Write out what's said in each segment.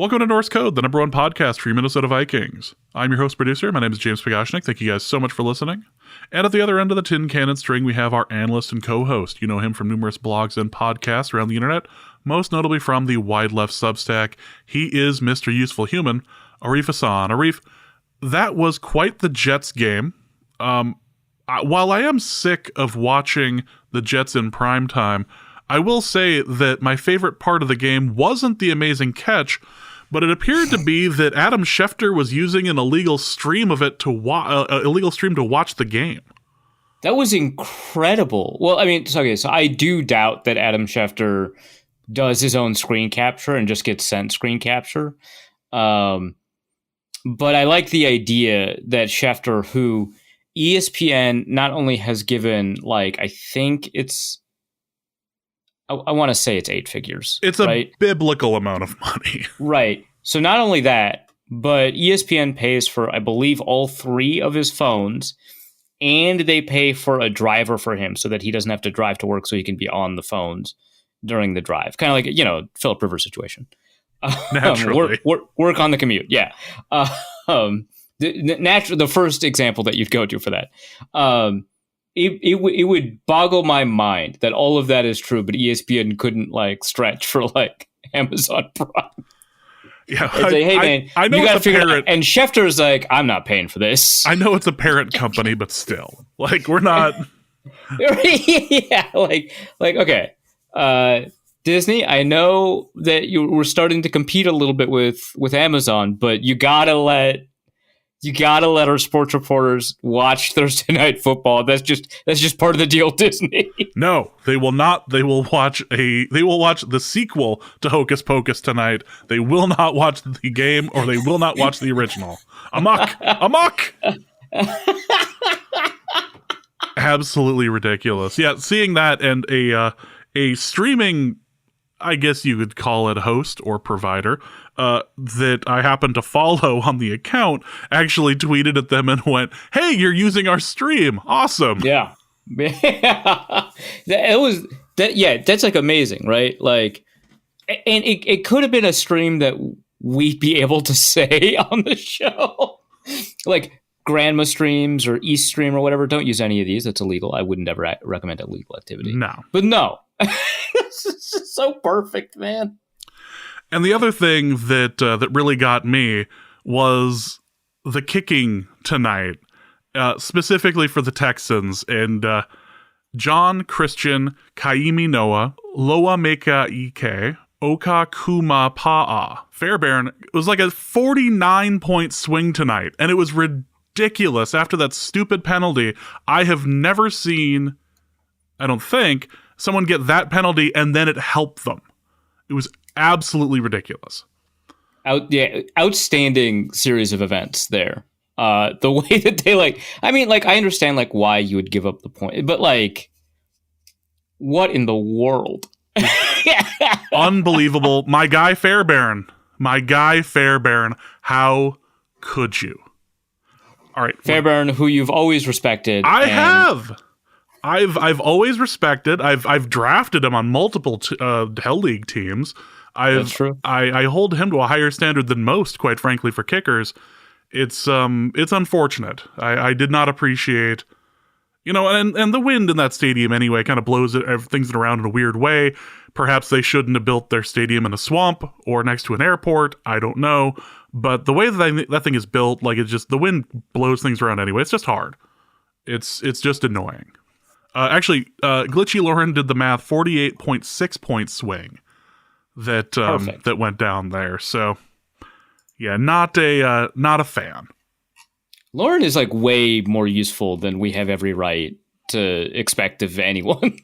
Welcome to Norse Code, the #1 podcast for your Minnesota Vikings. I'm your host producer. My name is James Pagashnik. Thank you guys so much for listening. And at the other end of the tin cannon string, we have our analyst and co-host. You know him from numerous blogs and podcasts around the internet, most notably from the Wide Left Substack. He is Mr. Useful Human, Arif Hassan. Arif, that was quite the Jets game. While I am sick of watching the Jets in primetime, I will say that my favorite part of the game wasn't the amazing catch, but it appeared to be that Adam Schefter was using an illegal stream of it to watch the game. That was incredible. Well, I mean, so I do doubt that Adam Schefter does his own screen capture and just gets sent screen capture. But I like the idea that Schefter, who ESPN not only has given, I think I want to say it's 8 figures. It's a biblical amount of money. Right. So not only that, but ESPN pays for, I believe, all 3 of his phones, and they pay for a driver for him so that he doesn't have to drive to work so he can be on the phones during the drive. Kind of like, Philip Rivers situation. Naturally. Work on the commute. Yeah. The first example that you'd go to for that. It would boggle my mind that all of that is true, but ESPN couldn't stretch for Amazon Prime. Yeah, say, hey man, I know you got to figure parent, it out. And Schefter's like, I'm not paying for this. I know it's a parent company, but still, we're not. Yeah, okay, Disney. I know that you were starting to compete a little bit with Amazon, but you gotta let our sports reporters watch Thursday Night Football. That's just part of the deal, Disney. No, they will not. They will watch the sequel to Hocus Pocus tonight. They will not watch the game, or they will not watch the original. Amok. Absolutely ridiculous. Yeah, seeing that and a streaming, I guess you could call it, host or provider that I happen to follow on the account actually tweeted at them and went, "Hey, you're using our stream. Awesome." Yeah. That's amazing, right? And it could have been a stream that we'd be able to say on the show. Grandma streams or East Stream or whatever. Don't use any of these. It's illegal. I wouldn't ever recommend illegal activity. No. But no. It's just so perfect, man. And the other thing that really got me was the kicking tonight, specifically for the Texans. And John Christian Kaimi Noah, Loa Meka Ike, Oka Kuma Pa'a. Fairbairn, it was a 49-point swing tonight, and it was ridiculous after that stupid penalty. I have never seen, I don't think, someone get that penalty and then it helped them. It was absolutely ridiculous. Outstanding series of events there. The way that they I understand why you would give up the point, but what in the world? Unbelievable. My guy Fairbairn. How could you? All right, Fairbairn, who you've always respected. I've always respected. I've drafted him on multiple Hell League teams. That's true. I hold him to a higher standard than most, quite frankly, for kickers. It's unfortunate. I did not appreciate, and the wind in that stadium anyway kind of blows things around in a weird way. Perhaps they shouldn't have built their stadium in a swamp or next to an airport. I don't know, but the way that thing is built, it's just the wind blows things around anyway. It's just hard. It's just annoying. Glitchy Lauren did the math, 48.6 point swing that went down there. So yeah, not a fan. Lauren is way more useful than we have every right to expect of anyone.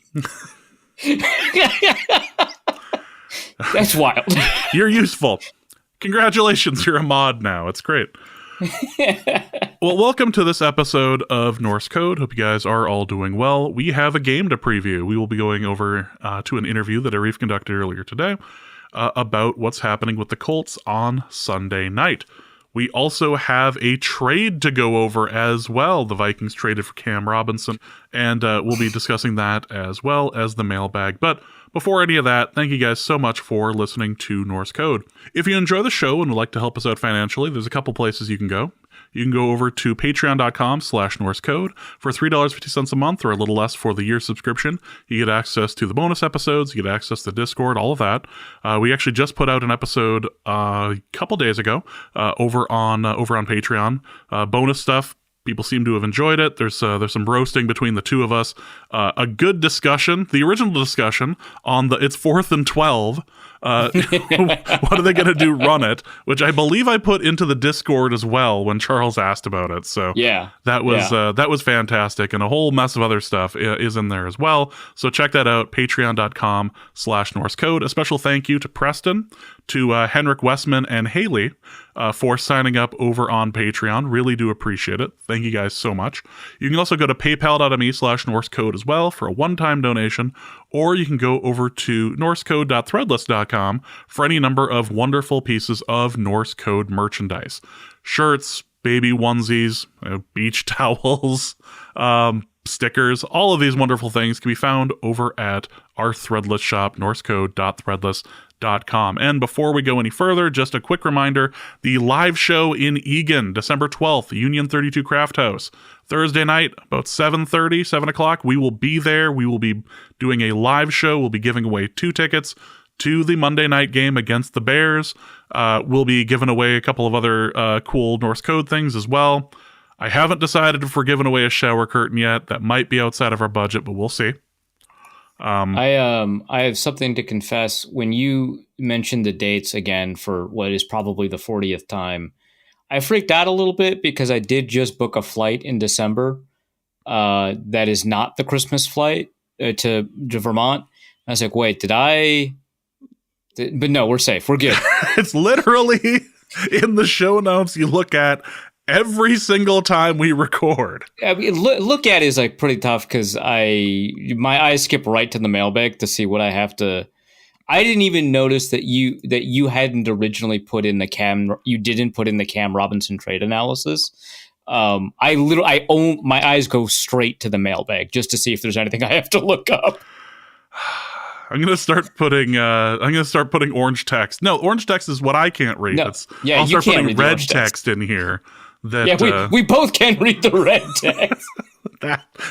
That's wild. You're useful. Congratulations, you're a mod now. It's great. Well, welcome to this episode of Norse Code. Hope you guys are all doing well. We have a game to preview. We will be going over to an interview that Arif conducted earlier today about what's happening with the Colts on Sunday night. We also have a trade to go over as well. The Vikings traded for Cam Robinson, and we'll be discussing that as well as the mailbag. But before any of that, thank you guys so much for listening to Norse Code. If you enjoy the show and would like to help us out financially, there's a couple places you can go. You can go over to patreon.com/NorseCode for $3.50 a month or a little less for the year subscription. You get access to the bonus episodes, you get access to Discord, all of that. We actually just put out an episode a couple days ago over on Patreon. Bonus stuff. People seem to have enjoyed it. There's some roasting between the two of us. A good discussion, the original discussion on it's 4th and 12. What are they going to do? Run it, which I believe I put into the Discord as well when Charles asked about it. So yeah, that was fantastic, and a whole mess of other stuff is in there as well. So check that out. Patreon.com/NorseCode. A special thank you to Preston, to Henrik Westman, and Haley for signing up over on Patreon. Really do appreciate it. Thank you guys so much. You can also go to paypal.me/NorseCode as well for a one-time donation, or you can go over to norsecode.threadless.com for any number of wonderful pieces of Norse Code merchandise. Shirts, baby onesies, beach towels, stickers, all of these wonderful things can be found over at our Threadless shop, norsecode.threadless.com. And before we go any further, just a quick reminder, the live show in Eagan, December 12th, Union 32 Craft House, Thursday night, about 7:30, 7 o'clock, we will be there. We will be doing a live show. We'll be giving away 2 tickets to the Monday night game against the Bears. We'll be giving away a couple of other cool Norse Code things as well. I haven't decided if we're giving away a shower curtain yet. That might be outside of our budget, but we'll see. I have something to confess. When you mentioned the dates again for what is probably the 40th time, I freaked out a little bit because I did just book a flight in December that is not the Christmas flight to Vermont. I was like, wait, did I... But no, we're safe. We're good. It's literally in the show notes you look at every single time we record. I mean, look at it is like pretty tough because my eyes skip right to the mailbag to see what I have to. I didn't even notice that you hadn't originally put in the Cam Robinson trade analysis. My eyes go straight to the mailbag just to see if there's anything I have to look up. I'm gonna start putting orange text. No, orange text is what I can't read. No, I'll start putting red text in here. We both can read the red text.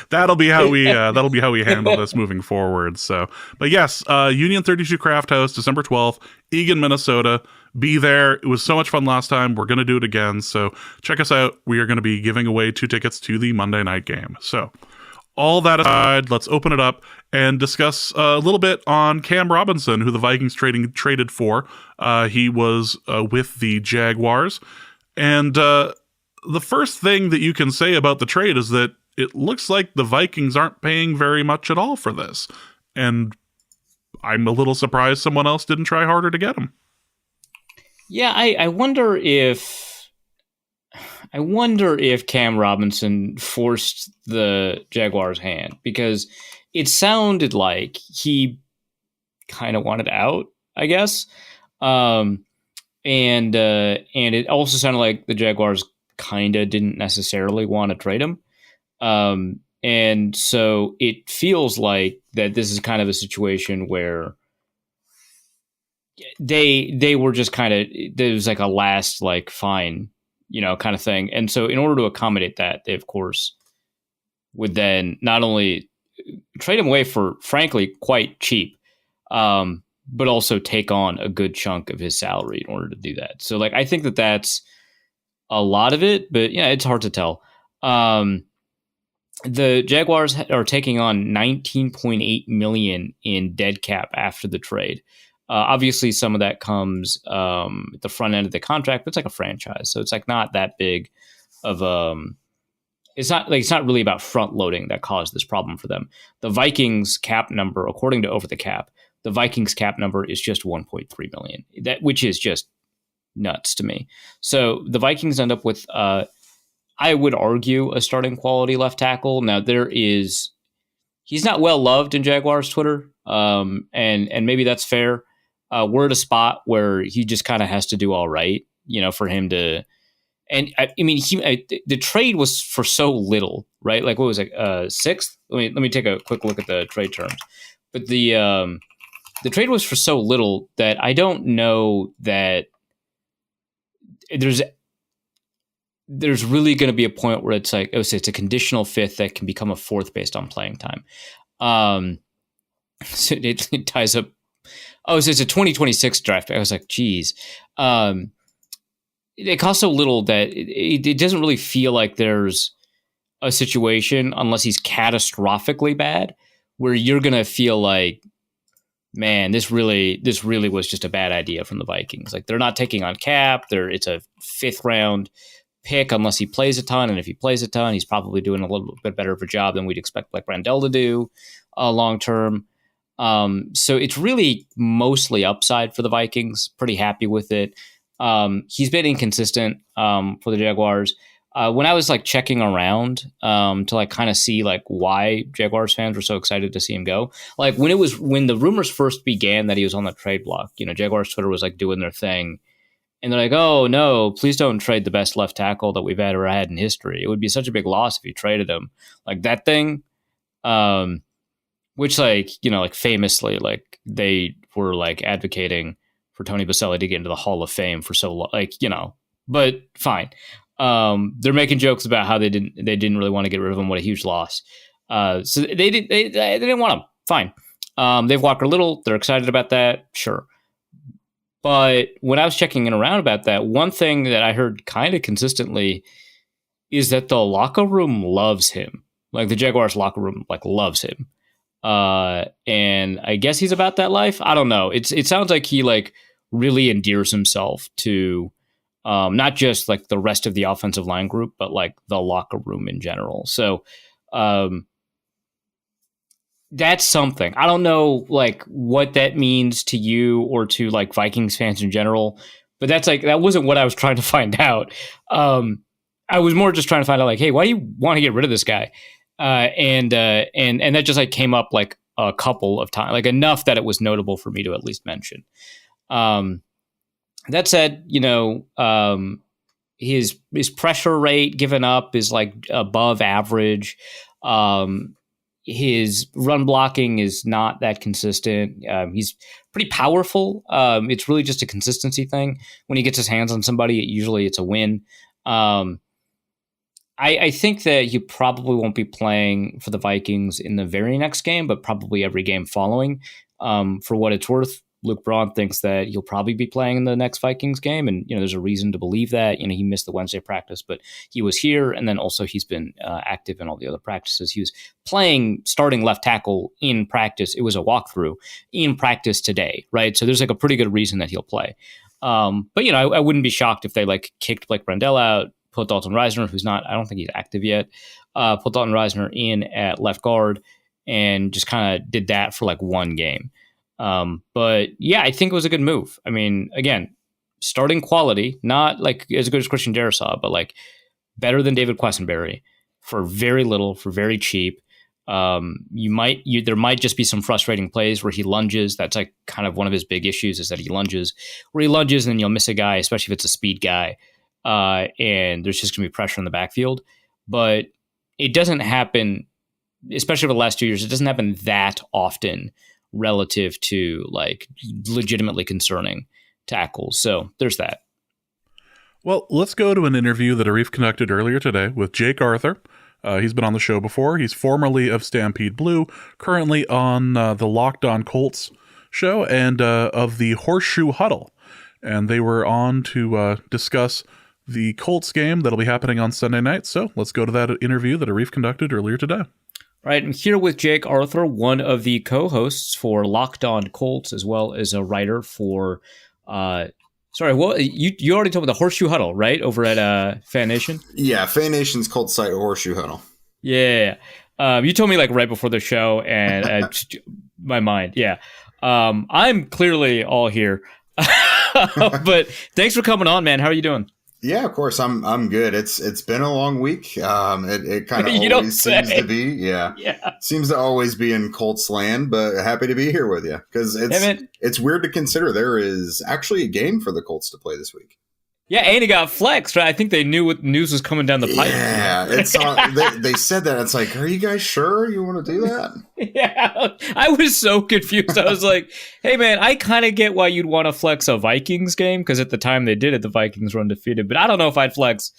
that'll be how we handle this moving forward. So, but yes, Union 32 Craft House, December 12th, Eagan, Minnesota. Be there. It was so much fun last time. We're gonna do it again. So check us out. We are gonna be giving away 2 tickets to the Monday night game. So, all that aside, let's open it up and discuss a little bit on Cam Robinson, who the Vikings traded for. He was with the Jaguars. And the first thing that you can say about the trade is that it looks like the Vikings aren't paying very much at all for this. And I'm a little surprised someone else didn't try harder to get him. Yeah, I wonder if Cam Robinson forced the Jaguars' hand, because it sounded like he kind of wanted out, I guess. And it also sounded like the Jaguars kind of didn't necessarily want to trade him. And so it feels like that this is kind of a situation where they were just kind of, there was like a last, like, fine, kind of thing. And so in order to accommodate that, they, of course, would then not only trade him away for, frankly, quite cheap, but also take on a good chunk of his salary in order to do that. So, like, I think that that's a lot of it, but yeah, it's hard to tell. The Jaguars are taking on $19.8 million in dead cap after the trade. Obviously, some of that comes at the front end of the contract, but it's like a franchise, so it's like not that big of it's not really about front loading that caused this problem for them. The Vikings cap number, according to Over the Cap, the Vikings cap number is just $1.3 million, which is just nuts to me. So the Vikings end up with, I would argue, a starting quality left tackle. Now he's not well loved in Jaguars Twitter, and maybe that's fair. We're at a spot where he just kind of has to do all right, for him to And I mean, the trade was for so little, right? Like what was it, sixth? Let me take a quick look at the trade terms. But the trade was for so little that I don't know that there's really going to be a point where it's like, it's a conditional fifth that can become a fourth based on playing time. So it ties up. Oh, so it's a 2026 draft. I was like, geez. It costs so little that it doesn't really feel like there's a situation, unless he's catastrophically bad, where you're going to feel like, man, this really was just a bad idea from the Vikings. Like, they're not taking on cap. It's a 5th round pick unless he plays a ton. And if he plays a ton, he's probably doing a little bit better of a job than we'd expect Blake Brandel to do long term. So it's really mostly upside for the Vikings. Pretty happy with it. He's been inconsistent for the Jaguars. When I was like checking around to like kind of see like why Jaguars fans were so excited to see him go, like when the rumors first began that he was on the trade block, Jaguars Twitter was like doing their thing, and they're like, "Oh no, please don't trade the best left tackle that we've ever had in history. It would be such a big loss if you traded him." Like that thing, which like like famously like they were like advocating for Tony Boselli to get into the Hall of Fame for so long, but fine. They're making jokes about how they didn't really want to get rid of him. What a huge loss. So they didn't want him. Fine. They've Walker Little. They're excited about that. Sure. But when I was checking in around about that, one thing that I heard kind of consistently is that the locker room loves him. Like the Jaguars locker room, like loves him. And I guess he's about that life. I don't know. It sounds like he like really endears himself to not just like the rest of the offensive line group, but like the locker room in general. So that's something. I don't know like what that means to you or to like Vikings fans in general, but that wasn't what I was trying to find out. I was more just trying to find out like, hey, why do you want to get rid of this guy? And that just like came up like a couple of times, like enough that it was notable for me to at least mention. That said, his pressure rate given up is like above average. His run blocking is not that consistent. He's pretty powerful. It's really just a consistency thing. When he gets his hands on somebody, usually it's a win. I think that he probably won't be playing for the Vikings in the very next game, but probably every game following. For what it's worth, Luke Braun thinks that he'll probably be playing in the next Vikings game. And, there's a reason to believe that. He missed the Wednesday practice, but he was here. And then also he's been active in all the other practices. He was playing starting left tackle in practice. It was a walkthrough in practice today, right? So there's like a pretty good reason that he'll play. But, I wouldn't be shocked if they like kicked Blake Brandel out, put Dalton Reisner, who's not, I don't think he's active yet, put Dalton Reisner in at left guard and just kind of did that for like one game. But yeah, I think it was a good move. I mean, again, starting quality, not like as good as Christian Darrisaw, but like better than David Quessenberry for very little, for very cheap. There might just be some frustrating plays where he lunges. That's like kind of one of his big issues is that he lunges and then you'll miss a guy, especially if it's a speed guy. And there's just gonna be pressure in the backfield, but it doesn't happen, especially over the last 2 years. It doesn't happen that often relative to like legitimately concerning tackles. So there's that. Well, let's go to an interview that Arif conducted earlier today with Jake Arthur. He's been on the show before. He's formerly of Stampede Blue, currently on the Locked On Colts show and of the Horseshoe Huddle. And they were on to discuss the Colts game that'll be happening on Sunday night. So let's go to that interview that Arif conducted earlier today. All right, I'm here with Jake Arthur, one of the co-hosts for Locked On Colts, as well as a writer for, you already told me the Horseshoe Huddle, right, over at Fan Nation? Yeah, Fan Nation's Colts site, Horseshoe Huddle. Yeah, you told me like right before the show, and my mind, yeah. I'm clearly all here, but thanks for coming on, man. How are you doing? Yeah, of course. I'm good. It's been a long week. It kind of always seems to be. Yeah. Seems to always be in Colts land, but happy to be here with you because it's weird to consider there is actually a game for the Colts to play this week. Yeah, and he got flexed, right? I think they knew what news was coming down the pipe. Yeah, it's they said that. It's like, are you guys sure you want to do that? Yeah, I was so confused. I was like, hey, man, I kind of get why you'd want to flex a Vikings game, because at the time they did it, the Vikings were undefeated. But I don't know if I'd flex,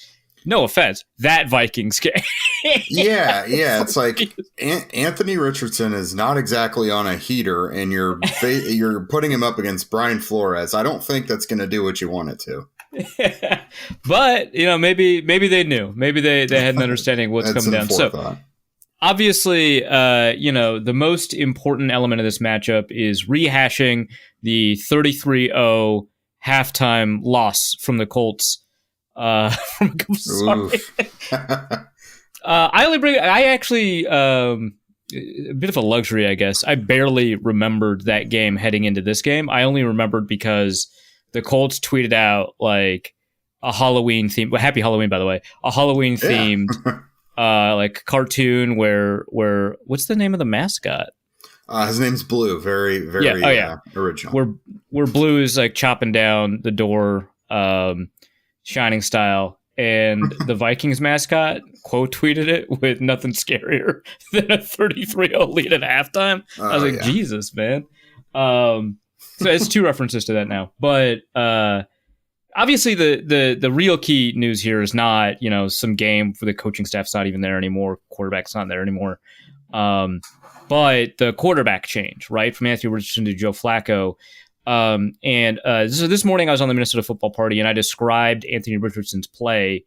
no offense, that Vikings game. Yeah. It's like Anthony Richardson is not exactly on a heater, and you're putting him up against Brian Flores. I don't think that's going to do what you want it to. But maybe they knew. Maybe they had an understanding of what's coming down. So obviously, the most important element of this matchup is rehashing the 33-0 halftime loss from the Colts. I actually a bit of a luxury, I guess. I barely remembered that game heading into this game. I only remembered because the Colts tweeted out like a Halloween theme. Well, happy Halloween, by the way. A Halloween themed like cartoon where what's the name of the mascot? His name's Blue. Very, very original. Where Blue is like chopping down the door, Shining style, and the Vikings mascot quote tweeted it with nothing scarier than a 33-0 lead at halftime. I was like, Jesus, man. So it's two references to that now. But obviously the real key news here is not, some game for the coaching staff's not even there anymore. Quarterback's not there anymore. But the quarterback change, right? From Anthony Richardson to Joe Flacco. So this morning I was on the Minnesota Football Party and I described Anthony Richardson's play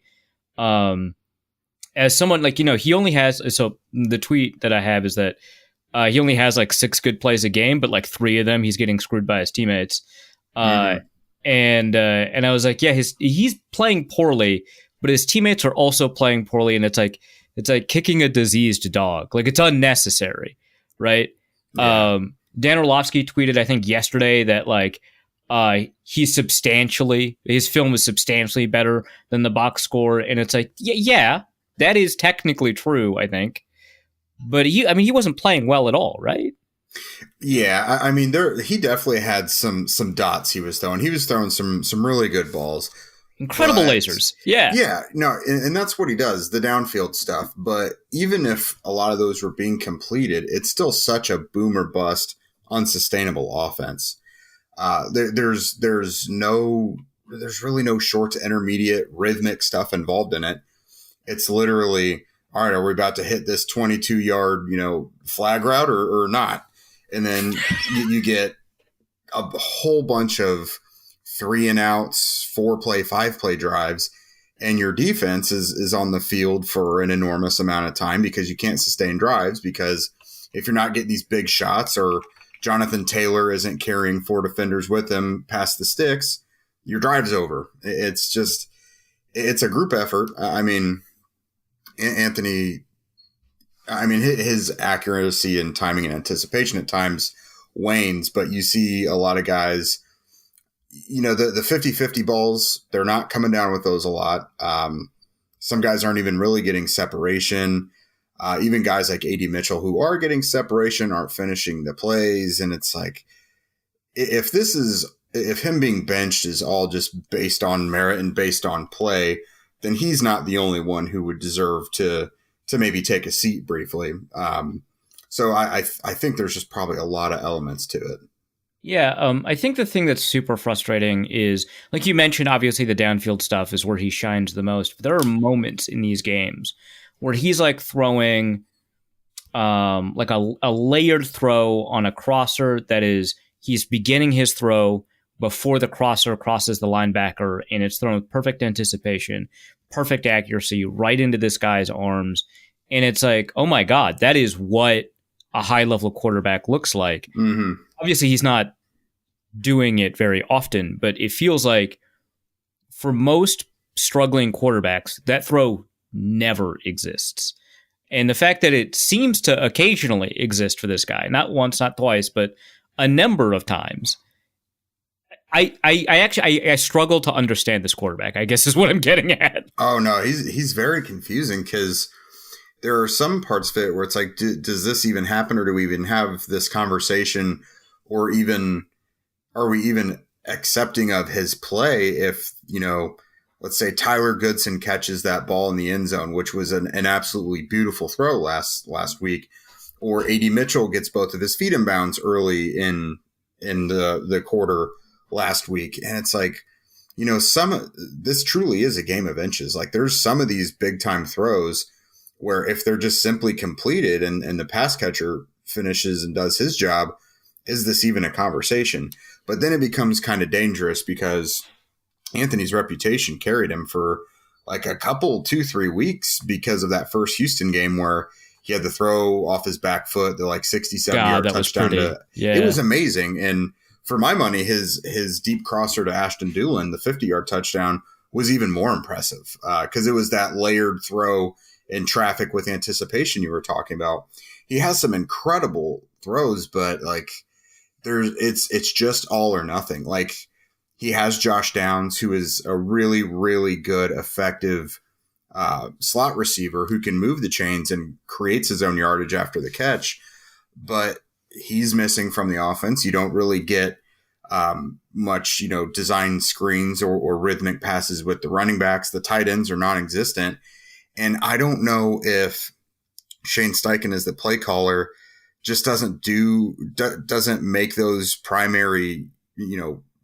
as someone like, he only has, so the tweet that I have is that he only has like 6 good plays a game, but like 3 of them he's getting screwed by his teammates. And I was like, yeah, he's playing poorly, but his teammates are also playing poorly, and it's like kicking a diseased dog. Like, it's unnecessary, right? Yeah. Dan Orlovsky tweeted, I think yesterday, that like his film is substantially better than the box score, and it's like, yeah, that is technically true, I think. But he wasn't playing well at all, right? Yeah, I mean, he definitely had some dots he was throwing. He was throwing some really good balls. Incredible lasers. Yeah. Yeah, no, and that's what he does, the downfield stuff. But even if a lot of those were being completed, it's still such a boom or bust, unsustainable offense. There's really no short to intermediate rhythmic stuff involved in it. It's literally, all right, are we about to hit this 22-yard, flag route or not? And then you get a whole bunch of 3-and-outs, 4-play, 5-play drives, and your defense is on the field for an enormous amount of time because you can't sustain drives, because if you're not getting these big shots or Jonathan Taylor isn't carrying 4 defenders with him past the sticks, your drive's over. It's a group effort. I mean, Anthony, his accuracy and timing and anticipation at times wanes, but you see a lot of guys, the 50-50 balls, they're not coming down with those a lot. Some guys aren't even really getting separation. Even guys like A.D. Mitchell, who are getting separation, aren't finishing the plays. And it's like, if him being benched is all just based on merit and based on play, then he's not the only one who would deserve to maybe take a seat briefly. So I think there's just probably a lot of elements to it. Yeah, I think the thing that's super frustrating is, like you mentioned, obviously the downfield stuff is where he shines the most. But there are moments in these games where he's like throwing like a layered throw on a crosser that is, he's beginning his throw before the crosser crosses the linebacker, and it's thrown with perfect anticipation, perfect accuracy right into this guy's arms. And it's like, oh my God, that is what a high-level quarterback looks like. Mm-hmm. Obviously, he's not doing it very often, but it feels like for most struggling quarterbacks, that throw never exists. And the fact that it seems to occasionally exist for this guy, not once, not twice, but a number of times, I struggle to understand this quarterback, I guess is what I'm getting at. Oh, no, he's very confusing, because there are some parts of it where it's like, does this even happen, or do we even have this conversation, or even are we even accepting of his play if, let's say Tyler Goodson catches that ball in the end zone, which was an absolutely beautiful throw last week, or A.D. Mitchell gets both of his feet in bounds early in the quarter last week. And it's like, this truly is a game of inches. Like there's some of these big time throws where if they're just simply completed and the pass catcher finishes and does his job, is this even a conversation? But then it becomes kind of dangerous because Anthony's reputation carried him for like a couple, 2-3 weeks because of that first Houston game where he had the throw off his back foot, the like 67-yard touchdown. It was amazing. And for my money, his deep crosser to Ashton Dulin, the 50-yard touchdown, was even more impressive because it was that layered throw in traffic with anticipation you were talking about. He has some incredible throws, but like it's just all or nothing. Like he has Josh Downs, who is a really, really good, effective slot receiver who can move the chains and creates his own yardage after the catch, but he's missing from the offense. You don't really get much, design screens or rhythmic passes with the running backs. The tight ends are non-existent. And I don't know if Shane Steichen as the play caller just doesn't make those primary,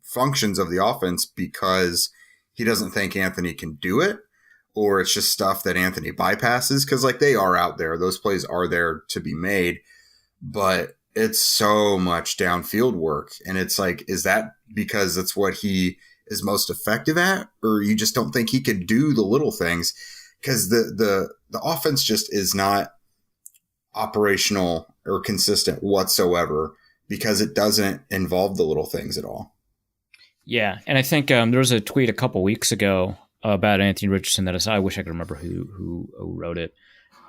functions of the offense because he doesn't think Anthony can do it, or it's just stuff that Anthony bypasses because like they are out there. Those plays are there to be made, but it's so much downfield work. And it's like, is that because that's what he is most effective at? Or you just don't think he could do the little things? Because the offense just is not operational or consistent whatsoever because it doesn't involve the little things at all. Yeah, and I think there was a tweet a couple weeks ago about Anthony Richardson that I wish I could remember who wrote it.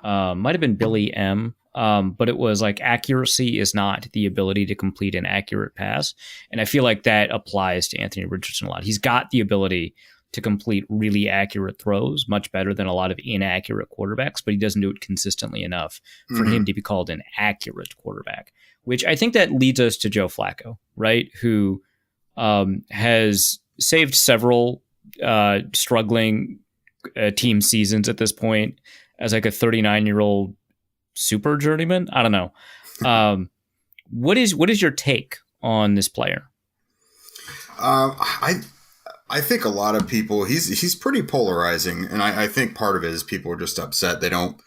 Might have been Billy M. But it was like accuracy is not the ability to complete an accurate pass. And I feel like that applies to Anthony Richardson a lot. He's got the ability to complete really accurate throws, much better than a lot of inaccurate quarterbacks, but he doesn't do it consistently enough for him to be called an accurate quarterback, which I think that leads us to Joe Flacco, right? Who has saved several struggling team seasons at this point as like a 39-year-old super journeyman. I don't know. What is your take on this player? I think a lot of people, he's pretty polarizing. And I think part of it is people are just upset they don't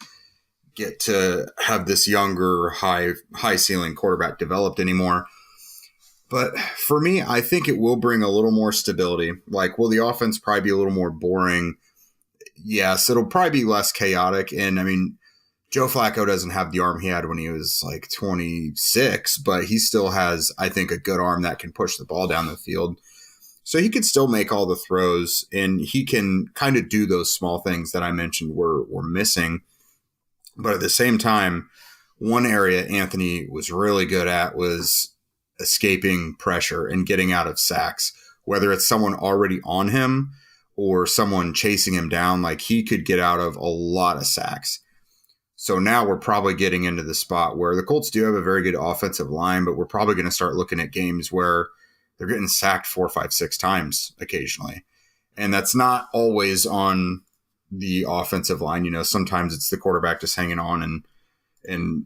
get to have this younger, high ceiling quarterback developed anymore. But for me, I think it will bring a little more stability. Like, will the offense probably be a little more boring? Yes, it'll probably be less chaotic. And I mean, Joe Flacco doesn't have the arm he had when he was like 26, but he still has, I think, a good arm that can push the ball down the field. So he could still make all the throws, and he can kind of do those small things that I mentioned were missing. But at the same time, one area Anthony was really good at was escaping pressure and getting out of sacks, whether it's someone already on him or someone chasing him down. Like, he could get out of a lot of sacks. So now we're probably getting into the spot where the Colts do have a very good offensive line, but we're probably going to start looking at games where they're getting sacked 4, 5, 6 times occasionally. And that's not always on the offensive line. Sometimes it's the quarterback just hanging on and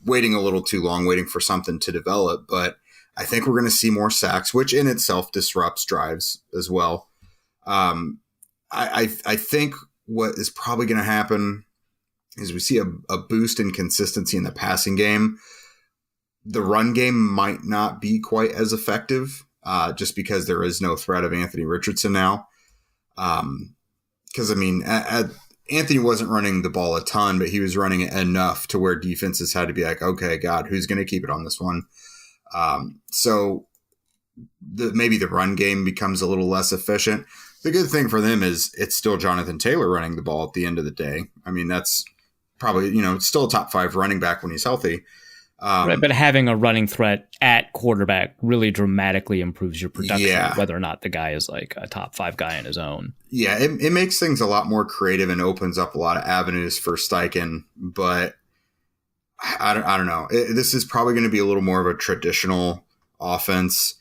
waiting a little too long, waiting for something to develop. But I think we're going to see more sacks, which in itself disrupts drives as well. I think what is probably going to happen is we see a boost in consistency in the passing game. The run game might not be quite as effective just because there is no threat of Anthony Richardson now. Because, Anthony wasn't running the ball a ton, but he was running it enough to where defenses had to be like, okay, God, who's going to keep it on this one? So maybe the run game becomes a little less efficient. The good thing for them is it's still Jonathan Taylor running the ball at the end of the day. That's probably, it's still a top 5 running back when he's healthy. Right, but having a running threat at quarterback really dramatically improves your production, whether or not the guy is like a top 5 guy on his own. Yeah, it makes things a lot more creative and opens up a lot of avenues for Steichen. But I don't know. This is probably going to be a little more of a traditional offense.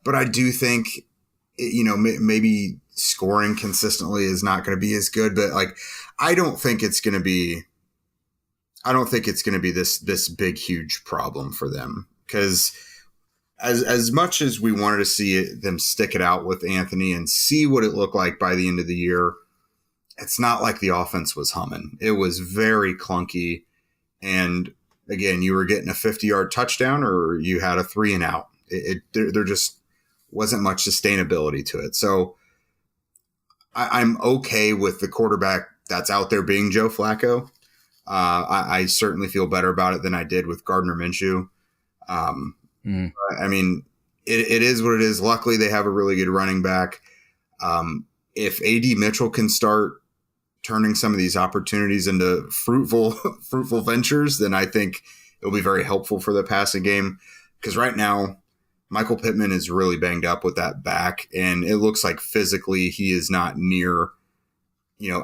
But I do think, maybe scoring consistently is not going to be as good, but like, I don't think it's going to be this big, huge problem for them, because as much as we wanted to see them stick it out with Anthony and see what it looked like by the end of the year, it's not like the offense was humming. It was very clunky. And again, you were getting a 50-yard touchdown or you had a 3 and out. There just wasn't much sustainability to it. So I'm okay with the quarterback that's out there being Joe Flacco. I certainly feel better about it than I did with Gardner Minshew. I mean, it is what it is. Luckily, they have a really good running back. If A.D. Mitchell can start turning some of these opportunities into fruitful ventures, then I think it'll be very helpful for the passing game. Because right now, Michael Pittman is really banged up with that back, and it looks like physically he is not near,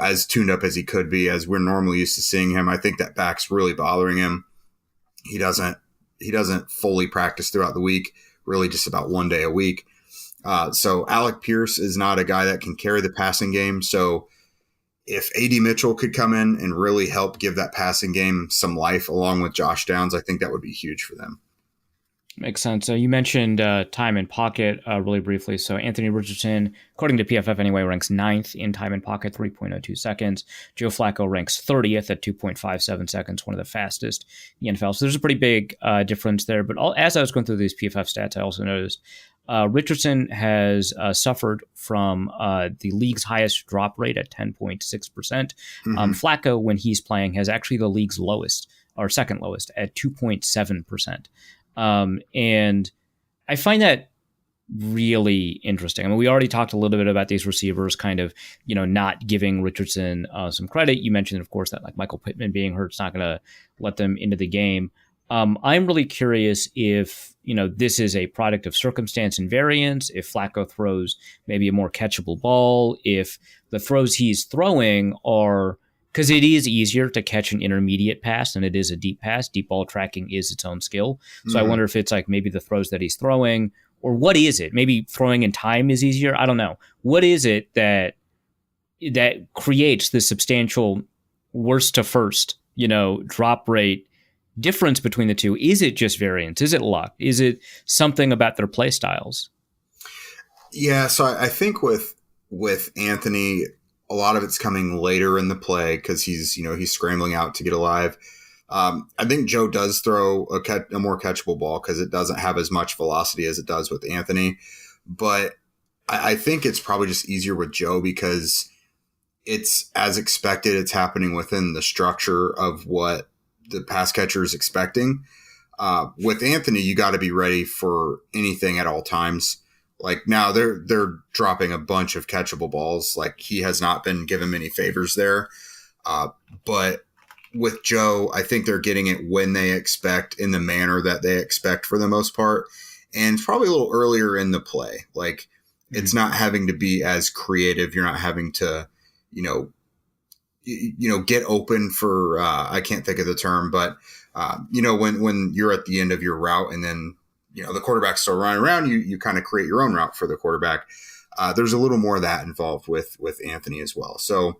as tuned up as he could be, as we're normally used to seeing him. I think that back's really bothering him. He doesn't fully practice throughout the week, really just about one day a week. So Alec Pierce is not a guy that can carry the passing game. So if A.D. Mitchell could come in and really help give that passing game some life along with Josh Downs, I think that would be huge for them. Makes sense. You mentioned time in pocket really briefly. So Anthony Richardson, according to PFF anyway, ranks 9th in time in pocket, 3.02 seconds. Joe Flacco ranks 30th at 2.57 seconds, one of the fastest in the NFL. So there's a pretty big difference there. But as I was going through these PFF stats, I also noticed Richardson has suffered from the league's highest drop rate at 10.6%. Flacco, when he's playing, has actually the league's lowest, or second lowest, at 2.7%. And I find that really interesting. I mean, we already talked a little bit about these receivers kind of, not giving Richardson some credit. You mentioned, of course, that like Michael Pittman being hurt is not going to let them into the game. I'm really curious if, this is a product of circumstance and variance, if Flacco throws maybe a more catchable ball, if the throws he's throwing are, because it is easier to catch an intermediate pass than it is a deep pass. Deep ball tracking is its own skill. So I wonder if it's like maybe the throws that he's throwing, or what is it? Maybe throwing in time is easier. I don't know. What is it that creates this substantial worst to first, drop rate difference between the two? Is it just variance? Is it luck? Is it something about their play styles? Yeah. So I think with Anthony, a lot of it's coming later in the play because he's scrambling out to get alive. I think Joe does throw a more catchable ball because it doesn't have as much velocity as it does with Anthony. But I think it's probably just easier with Joe because it's as expected. It's happening within the structure of what the pass catcher is expecting. With Anthony, you got to be ready for anything at all times. Like now they're dropping a bunch of catchable balls. Like he has not been given many favors there. But with Joe, I think they're getting it when they expect, in the manner that they expect for the most part. And probably a little earlier in the play. Like it's not having to be as creative. You're not having to, get open for, I can't think of the term, but when you're at the end of your route and then, the quarterback's still running around, you kind of create your own route for the quarterback. There's a little more of that involved with Anthony as well. So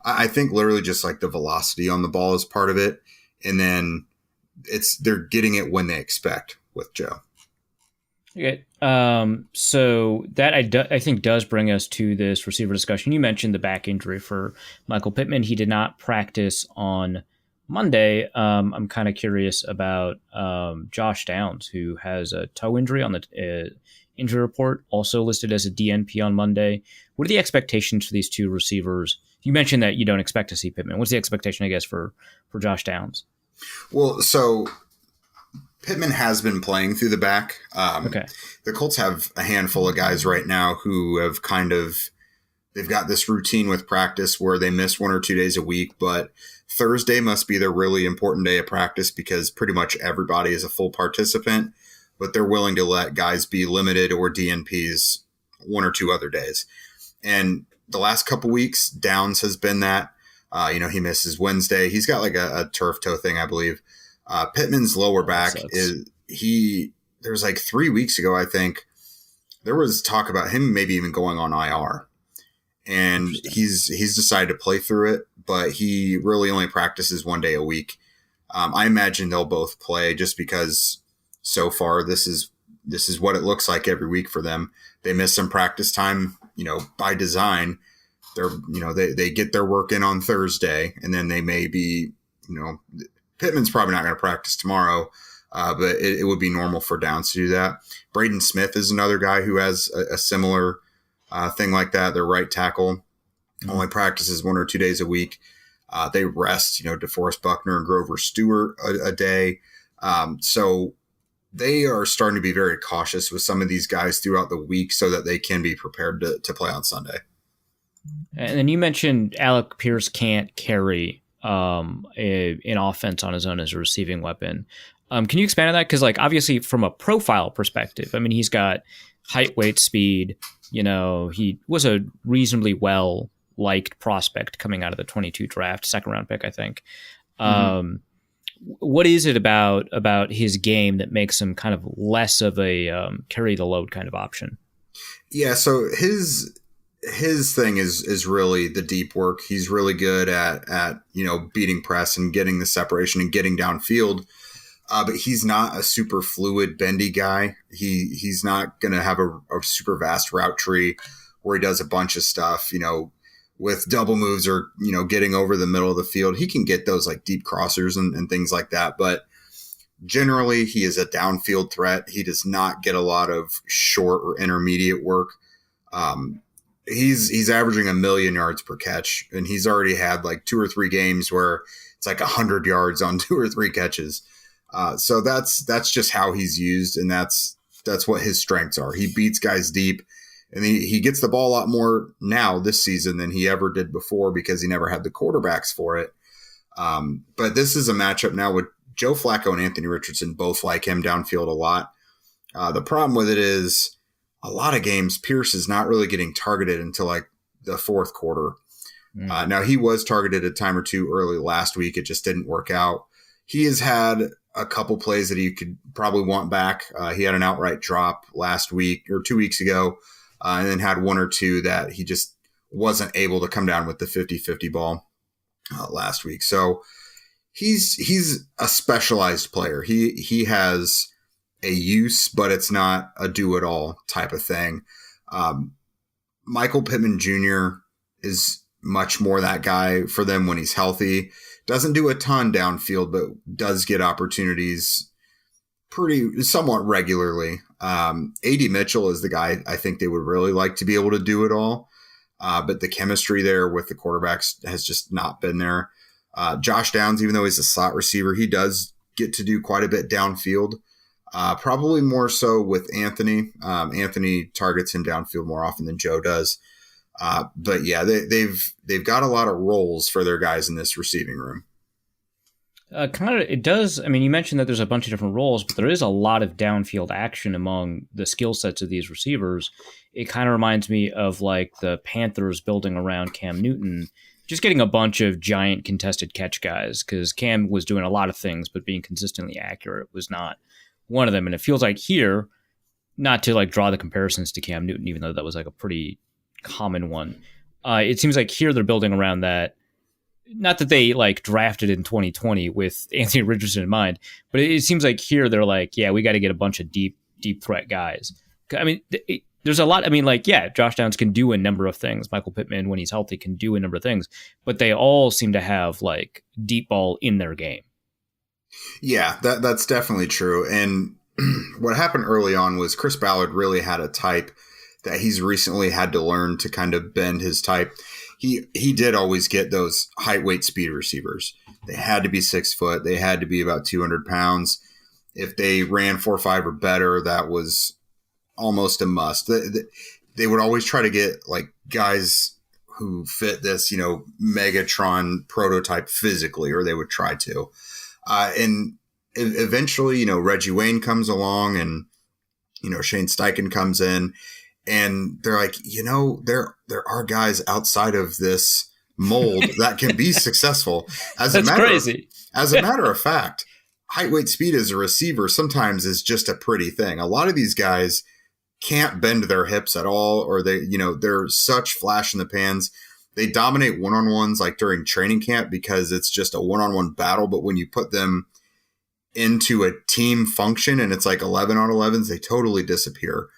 I think literally just like the velocity on the ball is part of it. And then they're getting it when they expect with Joe. Okay. So that I think does bring us to this receiver discussion. You mentioned the back injury for Michael Pittman. He did not practice on Monday. I'm kind of curious about Josh Downs, who has a toe injury on the injury report, also listed as a DNP on Monday. What are the expectations for these two receivers? You mentioned that you don't expect to see Pittman. What's the expectation, I guess, for Josh Downs? Well, so Pittman has been playing through the back. Okay. The Colts have a handful of guys right now who have they've got this routine with practice where they miss 1 or 2 days a week, but Thursday must be their really important day of practice because pretty much everybody is a full participant, but they're willing to let guys be limited or DNPs 1 or 2 other days. And the last couple weeks, Downs has been that. He misses Wednesday. He's got like a turf toe thing, I believe. Pittman's lower back there's like 3 weeks ago, I think, there was talk about him maybe even going on IR. And he's decided to play through it, but he really only practices 1 day a week. I imagine they'll both play just because so far this is what it looks like every week for them. They miss some practice time, by design. They get their work in on Thursday, and then they may be, Pittman's probably not going to practice tomorrow, but it would be normal for Downs to do that. Braden Smith is another guy who has a similar thing like that. Their right tackle only practices 1 or 2 days a week. They rest, DeForest Buckner and Grover Stewart a day. So they are starting to be very cautious with some of these guys throughout the week so that they can be prepared to play on Sunday. And then you mentioned Alec Pierce can't carry an offense on his own as a receiving weapon. Can you expand on that? Because, obviously, from a profile perspective, I mean, he's got height, weight, speed. He was a reasonably well-liked prospect coming out of the 22 draft, second-round pick, I think. What is it about his game that makes him kind of less of a carry-the-load kind of option? Yeah, so his thing is really the deep work. He's really good at beating press and getting the separation and getting downfield. But he's not a super fluid, bendy guy. He's not going to have a super vast route tree where he does a bunch of stuff, with double moves or, getting over the middle of the field. He can get those deep crossers and things like that. But generally, he is a downfield threat. He does not get a lot of short or intermediate work. He's averaging 1 million yards per catch, and he's already had 2 or 3 games where it's 100 yards on 2 or 3 catches. So that's just how he's used, and that's what his strengths are. He beats guys deep, and he gets the ball a lot more now this season than he ever did before because he never had the quarterbacks for it. But this is a matchup now with Joe Flacco and Anthony Richardson both like him downfield a lot. The problem with it is a lot of games Pierce is not really getting targeted until the fourth quarter. Now he was targeted a time or two early last week. It just didn't work out. He has had a couple plays that he could probably want back. He had an outright drop last week or 2 weeks ago, and then had 1 or 2 that he just wasn't able to come down with the 50-50 ball last week. So he's a specialized player. He has a use, but it's not a do-it-all type of thing. Michael Pittman Jr. is much more that guy for them when he's healthy. Doesn't do a ton downfield, but does get opportunities somewhat regularly. A.D. Mitchell is the guy I think they would really like to be able to do it all. But the chemistry there with the quarterbacks has just not been there. Josh Downs, even though he's a slot receiver, he does get to do quite a bit downfield. Probably more so with Anthony. Anthony targets him downfield more often than Joe does. But yeah, they've got a lot of roles for their guys in this receiving room. It does. I mean, you mentioned that there's a bunch of different roles, but there is a lot of downfield action among the skill sets of these receivers. It kind of reminds me of the Panthers building around Cam Newton, just getting a bunch of giant contested catch guys, because Cam was doing a lot of things, but being consistently accurate was not one of them. And it feels like here, not to draw the comparisons to Cam Newton, even though that was a pretty common one. It seems like here they're building around that. Not that they drafted in 2020 with Anthony Richardson in mind, but it seems like here they're yeah, we got to get a bunch of deep threat guys. I mean, there's a lot. I mean, Josh Downs can do a number of things. Michael Pittman, when he's healthy, can do a number of things, but they all seem to have deep ball in their game. Yeah, that's definitely true. And what happened early on was Chris Ballard really had a type that he's recently had to learn to kind of bend his type. He did always get those height, weight, speed receivers. They had to be 6 foot. They had to be about 200 pounds. If they ran 4.5 or better, that was almost a must. They would always try to get guys who fit this, Megatron prototype physically, or they would try to. And eventually, Reggie Wayne comes along, and Shane Steichen comes in. And they're there are guys outside of this mold that can be successful. That's crazy. As a matter of fact, height, weight, speed as a receiver sometimes is just a pretty thing. A lot of these guys can't bend their hips at all, or they're such flash in the pans. They dominate one-on-ones like during training camp because it's just a one-on-one battle. But when you put them into a team function and it's like 11 on 11s, they totally disappear.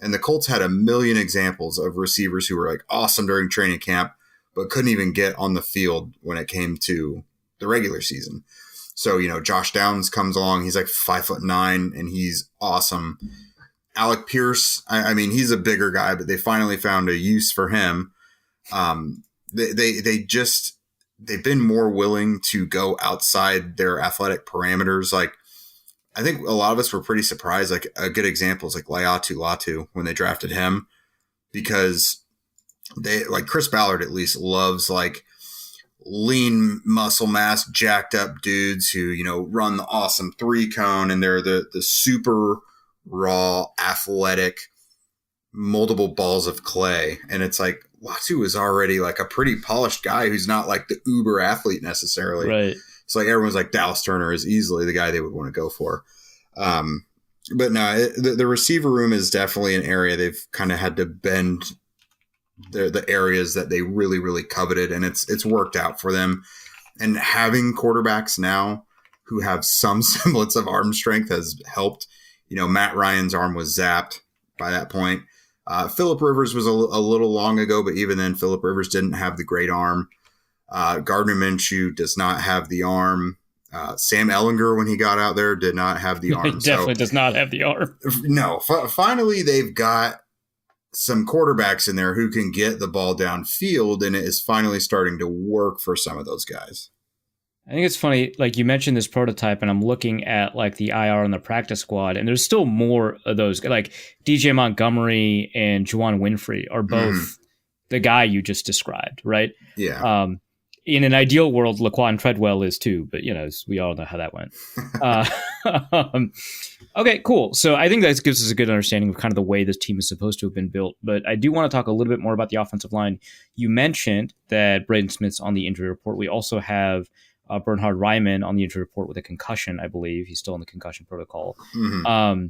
And the Colts had a million examples of receivers who were like awesome during training camp, but couldn't even get on the field when it came to the regular season. So, Josh Downs comes along. He's like 5'9" and he's awesome. Alec Pierce, I mean, he's a bigger guy, but they finally found a use for him. They've been more willing to go outside their athletic parameters. Like, I think a lot of us were pretty surprised. Like, a good example is like Laiatu Latu when they drafted him, because they, like, Chris Ballard at least loves like lean muscle mass, jacked up dudes who, run the awesome 3-cone, and they're the super raw, athletic, multiple balls of clay. And it's like, Latu is already like a pretty polished guy who's not like the uber athlete necessarily. Right. It's like everyone's like Dallas Turner is easily the guy they would want to go for. But no, the receiver room is definitely an area they've kind of had to bend the areas that they really, really coveted, and it's worked out for them. And having quarterbacks now who have some semblance of arm strength has helped. Matt Ryan's arm was zapped by that point. Phillip Rivers was a little long ago, but even then, Phillip Rivers didn't have the great arm. Gardner Minshew does not have the arm. Sam Ehlinger, when he got out there, did not have the arm. He definitely does not have the arm. No. Finally, they've got some quarterbacks in there who can get the ball downfield, and it is finally starting to work for some of those guys. I think it's funny, like you mentioned this prototype, and I'm looking at like the IR and the practice squad, and there's still more of those. Like DJ Montgomery and Juwan Winfrey are both the guy you just described, right? Yeah. In an ideal world, Laquan Treadwell is too, but we all know how that went. Okay, cool. So I think that gives us a good understanding of kind of the way this team is supposed to have been built. But I do want to talk a little bit more about the offensive line. You mentioned that Braden Smith's on the injury report. We also have Bernhard Raimann on the injury report with a concussion, I believe. He's still in the concussion protocol. Mm-hmm.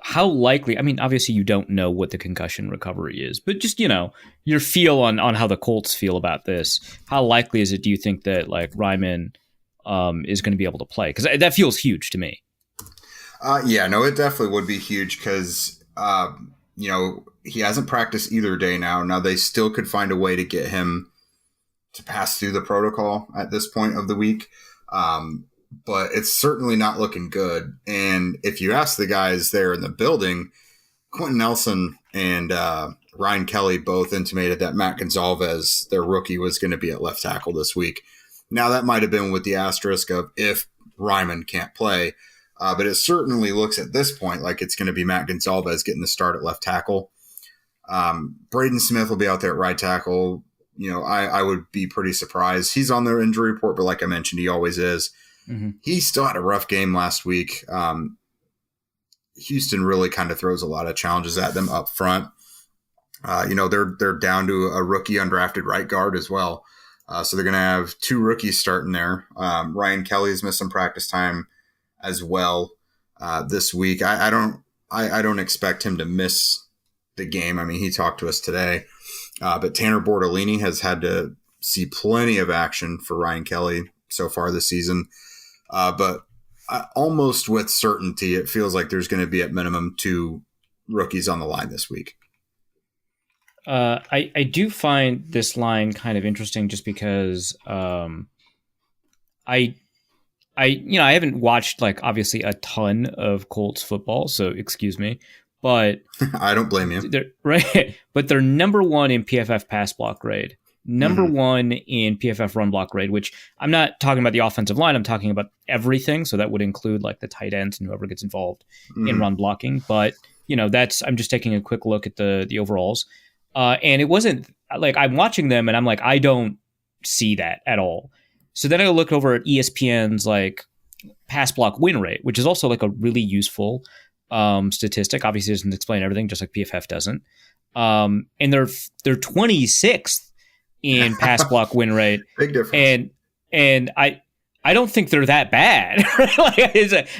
How likely, I mean, obviously you don't know what the concussion recovery is, but just, your feel on how the Colts feel about this. How likely is it, do you think, that like Raimann is going to be able to play? Because that feels huge to me. It definitely would be huge because, he hasn't practiced either day now. Now they still could find a way to get him to pass through the protocol at this point of the week. But it's certainly not looking good. And if you ask the guys there in the building, Quentin Nelson and Ryan Kelly both intimated that Matt Gonzalez, their rookie, was going to be at left tackle this week. Now that might have been with the asterisk of if Raimann can't play, but it certainly looks at this point like it's going to be Matt Gonzalez getting the start at left tackle. Braden Smith will be out there at right tackle. I would be pretty surprised. He's on their injury report, but like I mentioned, he always is. Mm-hmm. He still had a rough game last week. Houston really kind of throws a lot of challenges at them up front. They're down to a rookie undrafted right guard as well. So they're going to have two rookies starting there. Ryan Kelly's missed some practice time as well this week. I don't expect him to miss the game. I mean, he talked to us today. But Tanner Bordolini has had to see plenty of action for Ryan Kelly so far this season. But almost with certainty, it feels like there's going to be at minimum two rookies on the line this week. I do find this line kind of interesting just because I haven't watched like obviously a ton of Colts football, so excuse me. But I don't blame you. But they're number one in PFF pass block grade, number one in PFF run block grade, which I'm not talking about the offensive line. I'm talking about everything. So that would include like the tight ends and whoever gets involved in run blocking. But I'm just taking a quick look at the overalls. And it wasn't like I'm watching them and I'm like, I don't see that at all. So then I look over at ESPN's like pass block win rate, which is also like a really useful statistic. Obviously doesn't explain everything, just like PFF doesn't. And they're 26th in pass block win rate. Big difference. And I I don't think they're that bad.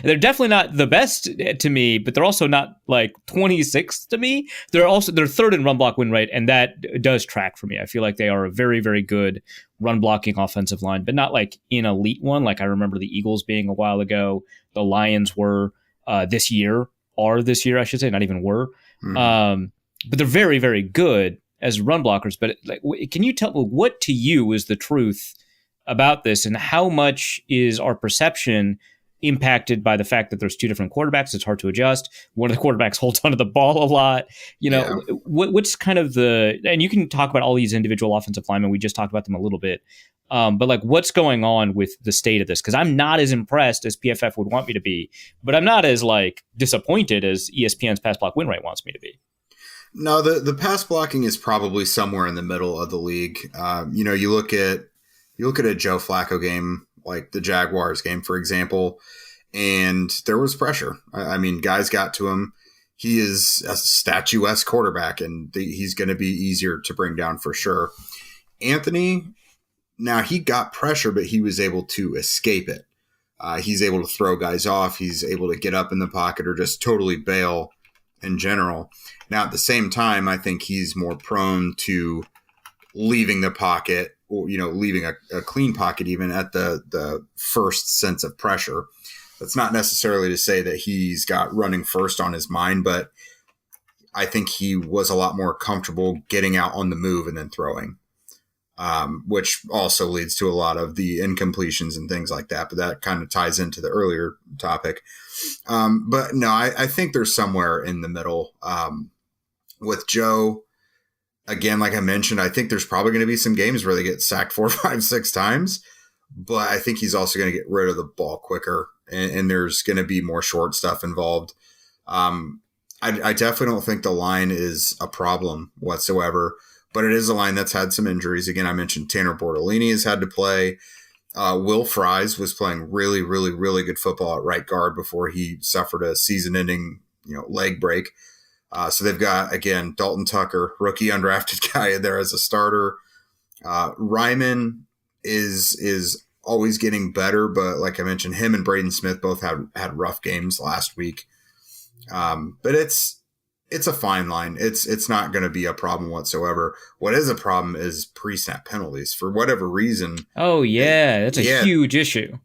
They're definitely not the best to me, but they're also not like 26th to me. They're third in run block win rate, and that does track for me. I feel like they are a very, very good run blocking offensive line, but not like an elite one. Like I remember the Eagles being a while ago. The Lions were this year, I should say, not even were. But they're very, very good as run blockers. But like, can you tell me what to you is the truth about this, and how much is our perception impacted by the fact that there's two different quarterbacks? It's hard to adjust. One of the quarterbacks holds onto the ball a lot. What's kind of and you can talk about all these individual offensive linemen. We just talked about them a little bit. But like, what's going on with the state of this? Because I'm not as impressed as PFF would want me to be, but I'm not as like disappointed as ESPN's pass block win rate wants me to be. No, the pass blocking is probably somewhere in the middle of the league. You look at a Joe Flacco game, like the Jaguars game, for example, and there was pressure. I mean, guys got to him. He is a statuesque quarterback, and he's going to be easier to bring down for sure. Anthony, now he got pressure, but he was able to escape it. He's able to throw guys off. He's able to get up in the pocket or just totally bail in general. Now, at the same time, I think he's more prone to leaving the pocket, or leaving a clean pocket even at the first sense of pressure. That's not necessarily to say that he's got running first on his mind, but I think he was a lot more comfortable getting out on the move and then throwing, which also leads to a lot of the incompletions and things like that. But that kind of ties into the earlier topic. But no, I think there's somewhere in the middle. With Joe, again, like I mentioned, I think there's probably going to be some games where they get sacked 4, 5, 6 times, but I think he's also going to get rid of the ball quicker, and there's going to be more short stuff involved. I definitely don't think the line is a problem whatsoever, but it is a line that's had some injuries. Again, I mentioned Tanner Bortolini has had to play. Will Fries was playing really, really, really good football at right guard before he suffered a season-ending, leg break. So they've got, again, Dalton Tucker, rookie undrafted guy in there as a starter. Ryman is always getting better, but like I mentioned, him and Braden Smith both had rough games last week. But it's a fine line. It's not going to be a problem whatsoever. What is a problem is pre-snap penalties for whatever reason. Oh yeah, that's a huge issue.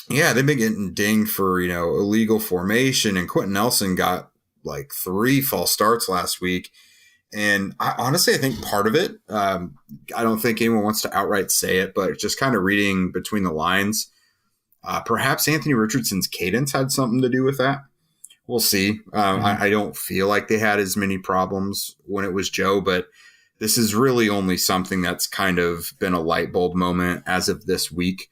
Yeah, they've been getting dinged for illegal formation, and Quentin Nelson got like 3 false starts last week. And I think part of it, I don't think anyone wants to outright say it, but just kind of reading between the lines, perhaps Anthony Richardson's cadence had something to do with that. We'll see. I don't feel like they had as many problems when it was Joe, but this is really only something that's kind of been a light bulb moment as of this week.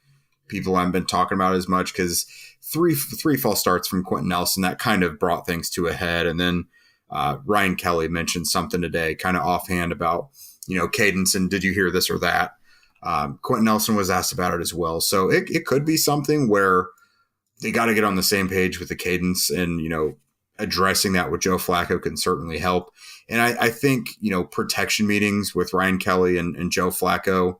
People haven't been talking about as much because three false starts from Quentin Nelson, that kind of brought things to a head. And then Ryan Kelly mentioned something today kind of offhand about, cadence and did you hear this or that? Quentin Nelson was asked about it as well. So it could be something where they got to get on the same page with the cadence, and, addressing that with Joe Flacco can certainly help. And I think, protection meetings with Ryan Kelly and Joe Flacco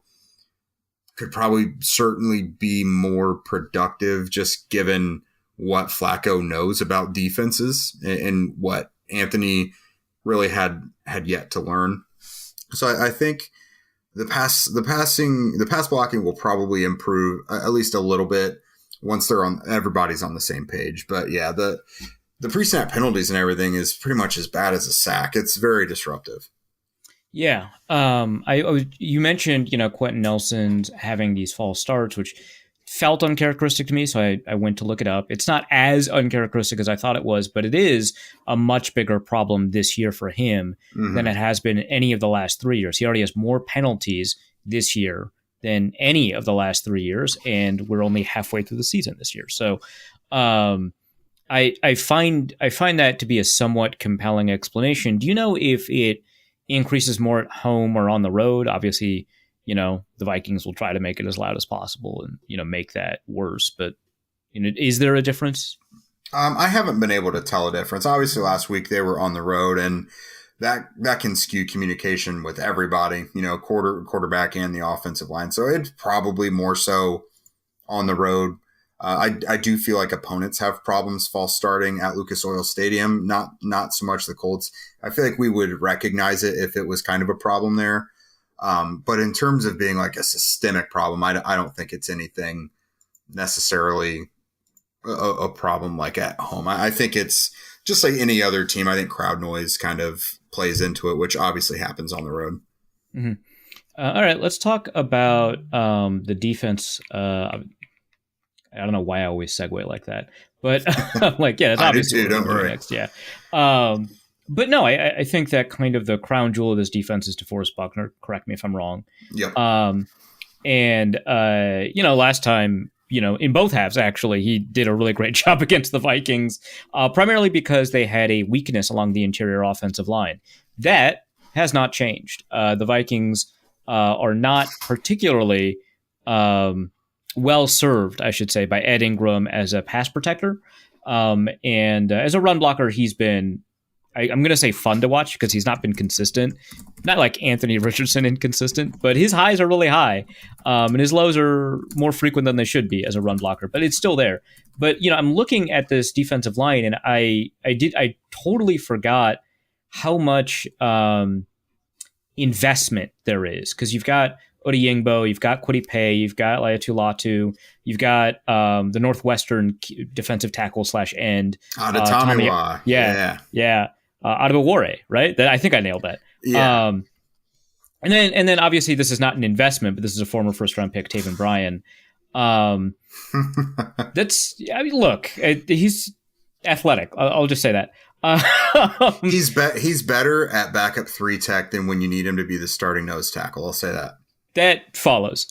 could probably certainly be more productive, just given what Flacco knows about defenses and what Anthony really had yet to learn. So I think the pass blocking will probably improve at least a little bit once everybody's on the same page. But yeah, the pre-snap penalties and everything is pretty much as bad as a sack. It's very disruptive. Yeah. You mentioned, Quentin Nelson's having these false starts, which felt uncharacteristic to me. So I went to look it up. It's not as uncharacteristic as I thought it was, but it is a much bigger problem this year for him than it has been any of the last 3 years. He already has more penalties this year than any of the last 3 years, and we're only halfway through the season this year. So I find that to be a somewhat compelling explanation. Do you know if it increases more at home or on the road? Obviously, the Vikings will try to make it as loud as possible and, make that worse. But, is there a difference? I haven't been able to tell a difference. Obviously, last week they were on the road, and that can skew communication with everybody, quarterback and the offensive line. So it's probably more so on the road. I do feel like opponents have problems false starting at Lucas Oil Stadium. Not so much the Colts. I feel like we would recognize it if it was kind of a problem there. But in terms of being like a systemic problem, I don't think it's anything necessarily a problem like at home. I think it's just like any other team. I think crowd noise kind of plays into it, which obviously happens on the road. Mm-hmm. All right, let's talk about the defense. I don't know why I always segue like that, but like, yeah, that's obviously what we're doing next. Yeah. But no, I think that kind of the crown jewel of this defense is DeForest Buckner. Correct me if I'm wrong. Yep. Last time, in both halves, actually, he did a really great job against the Vikings, primarily because they had a weakness along the interior offensive line. That has not changed. The Vikings are not particularly well served, I should say, by Ed Ingram as a pass protector. And as a run blocker, he's been, I'm going to say fun to watch because he's not been consistent. Not like Anthony Richardson inconsistent, but his highs are really high. And his lows are more frequent than they should be as a run blocker, but it's still there. But, I'm looking at this defensive line and I totally forgot how much investment there is, because you've got Odeyingbo, you've got Kwity Paye, you've got Latu, you've got the Northwestern defensive tackle / end. Adetomiwa. Yeah. Adebawore, right? I think I nailed that. Yeah. And then obviously this is not an investment, but this is a former first round pick, Taven Bryan. Look, he's athletic. I'll just say that. He's better at backup 3 tech than when you need him to be the starting nose tackle. I'll say that. That follows.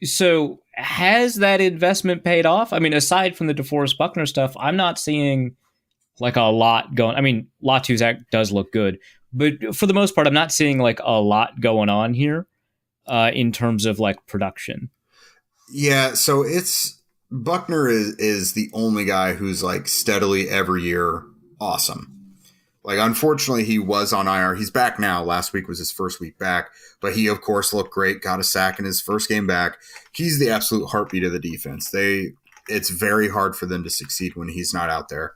So has that investment paid off? I mean, aside from the DeForest Buckner stuff, I'm not seeing like a lot going. I mean, Latu's act does look good, but for the most part, I'm not seeing like a lot going on here in terms of like production. Yeah, so Buckner is the only guy who's like steadily every year awesome. Like, unfortunately, he was on IR. He's back now. Last week was his first week back, but he, of course, looked great. Got a sack in his first game back. He's the absolute heartbeat of the defense. It's very hard for them to succeed when he's not out there.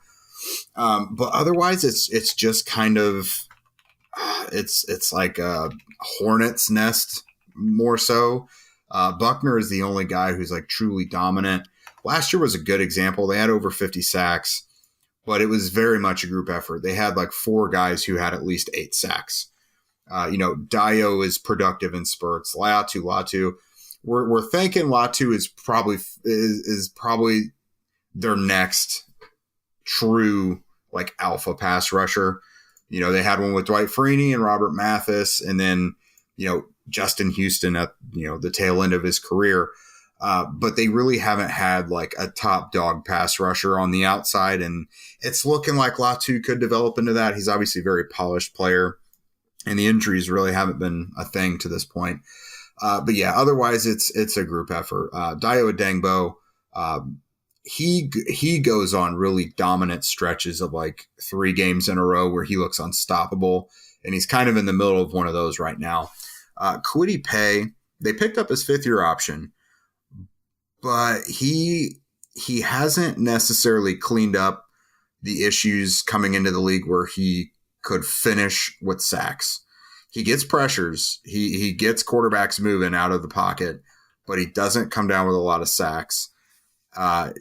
But otherwise, it's just kind of it's like a hornet's nest more so. Buckner is the only guy who's like truly dominant. Last year was a good example. They had over 50 sacks. But it was very much a group effort. They had like 4 guys who had at least 8 sacks. Dio is productive in spurts. Latu. We're thinking Latu is probably their next true like alpha pass rusher. They had one with Dwight Freeney and Robert Mathis, and then Justin Houston at the tail end of his career. But they really haven't had like a top dog pass rusher on the outside. And it's looking like Latu could develop into that. He's obviously a very polished player, and the injuries really haven't been a thing to this point. But yeah, otherwise it's a group effort. Dio Odeyingbo, he goes on really dominant stretches of like 3 games in a row where he looks unstoppable. And he's kind of in the middle of one of those right now. Kwity Paye, they picked up his 5th-year option, but he hasn't necessarily cleaned up the issues coming into the league where he could finish with sacks. He gets pressures. He gets quarterbacks moving out of the pocket, but he doesn't come down with a lot of sacks.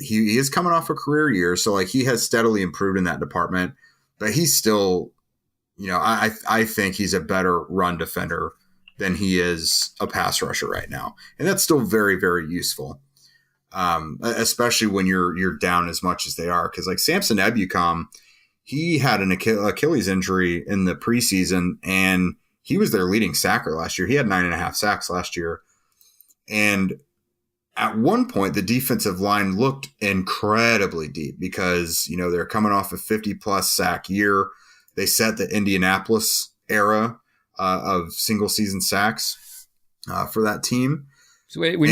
He is coming off a career year, so like he has steadily improved in that department, but he's still, I think he's a better run defender than he is a pass rusher right now. And that's still very, very useful. Especially when you're down as much as they are. Because like Samson Ebukam, he had an Achilles injury in the preseason, and he was their leading sacker last year. He had 9.5 sacks last year. And at one point, the defensive line looked incredibly deep because, they're coming off a 50-plus sack year. They set the Indianapolis era of single-season sacks for that team. So wait, when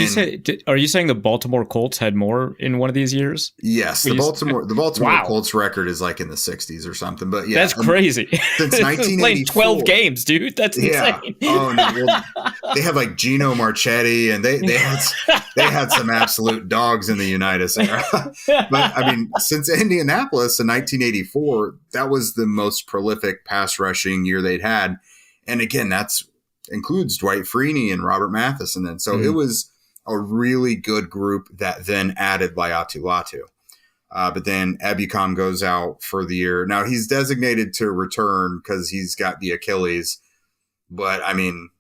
are you saying the Baltimore Colts had more in one of these years? Yes, the Baltimore wow. Colts record is like in the 60s or something. But yeah, that's crazy. Since 1984, playing 12 games, dude. That's insane. Oh no, well, they had like Gino Marchetti, and they had some absolute dogs in the Unitas era. But I mean, since Indianapolis in 1984, that was the most prolific pass rushing year they'd had, and again, that's includes Dwight Freeney and Robert Mathis, and then so it was a really good group that then added Laiatu Latu. But then Ebukam goes out for the year. Now he's designated to return because he's got the Achilles. But I mean,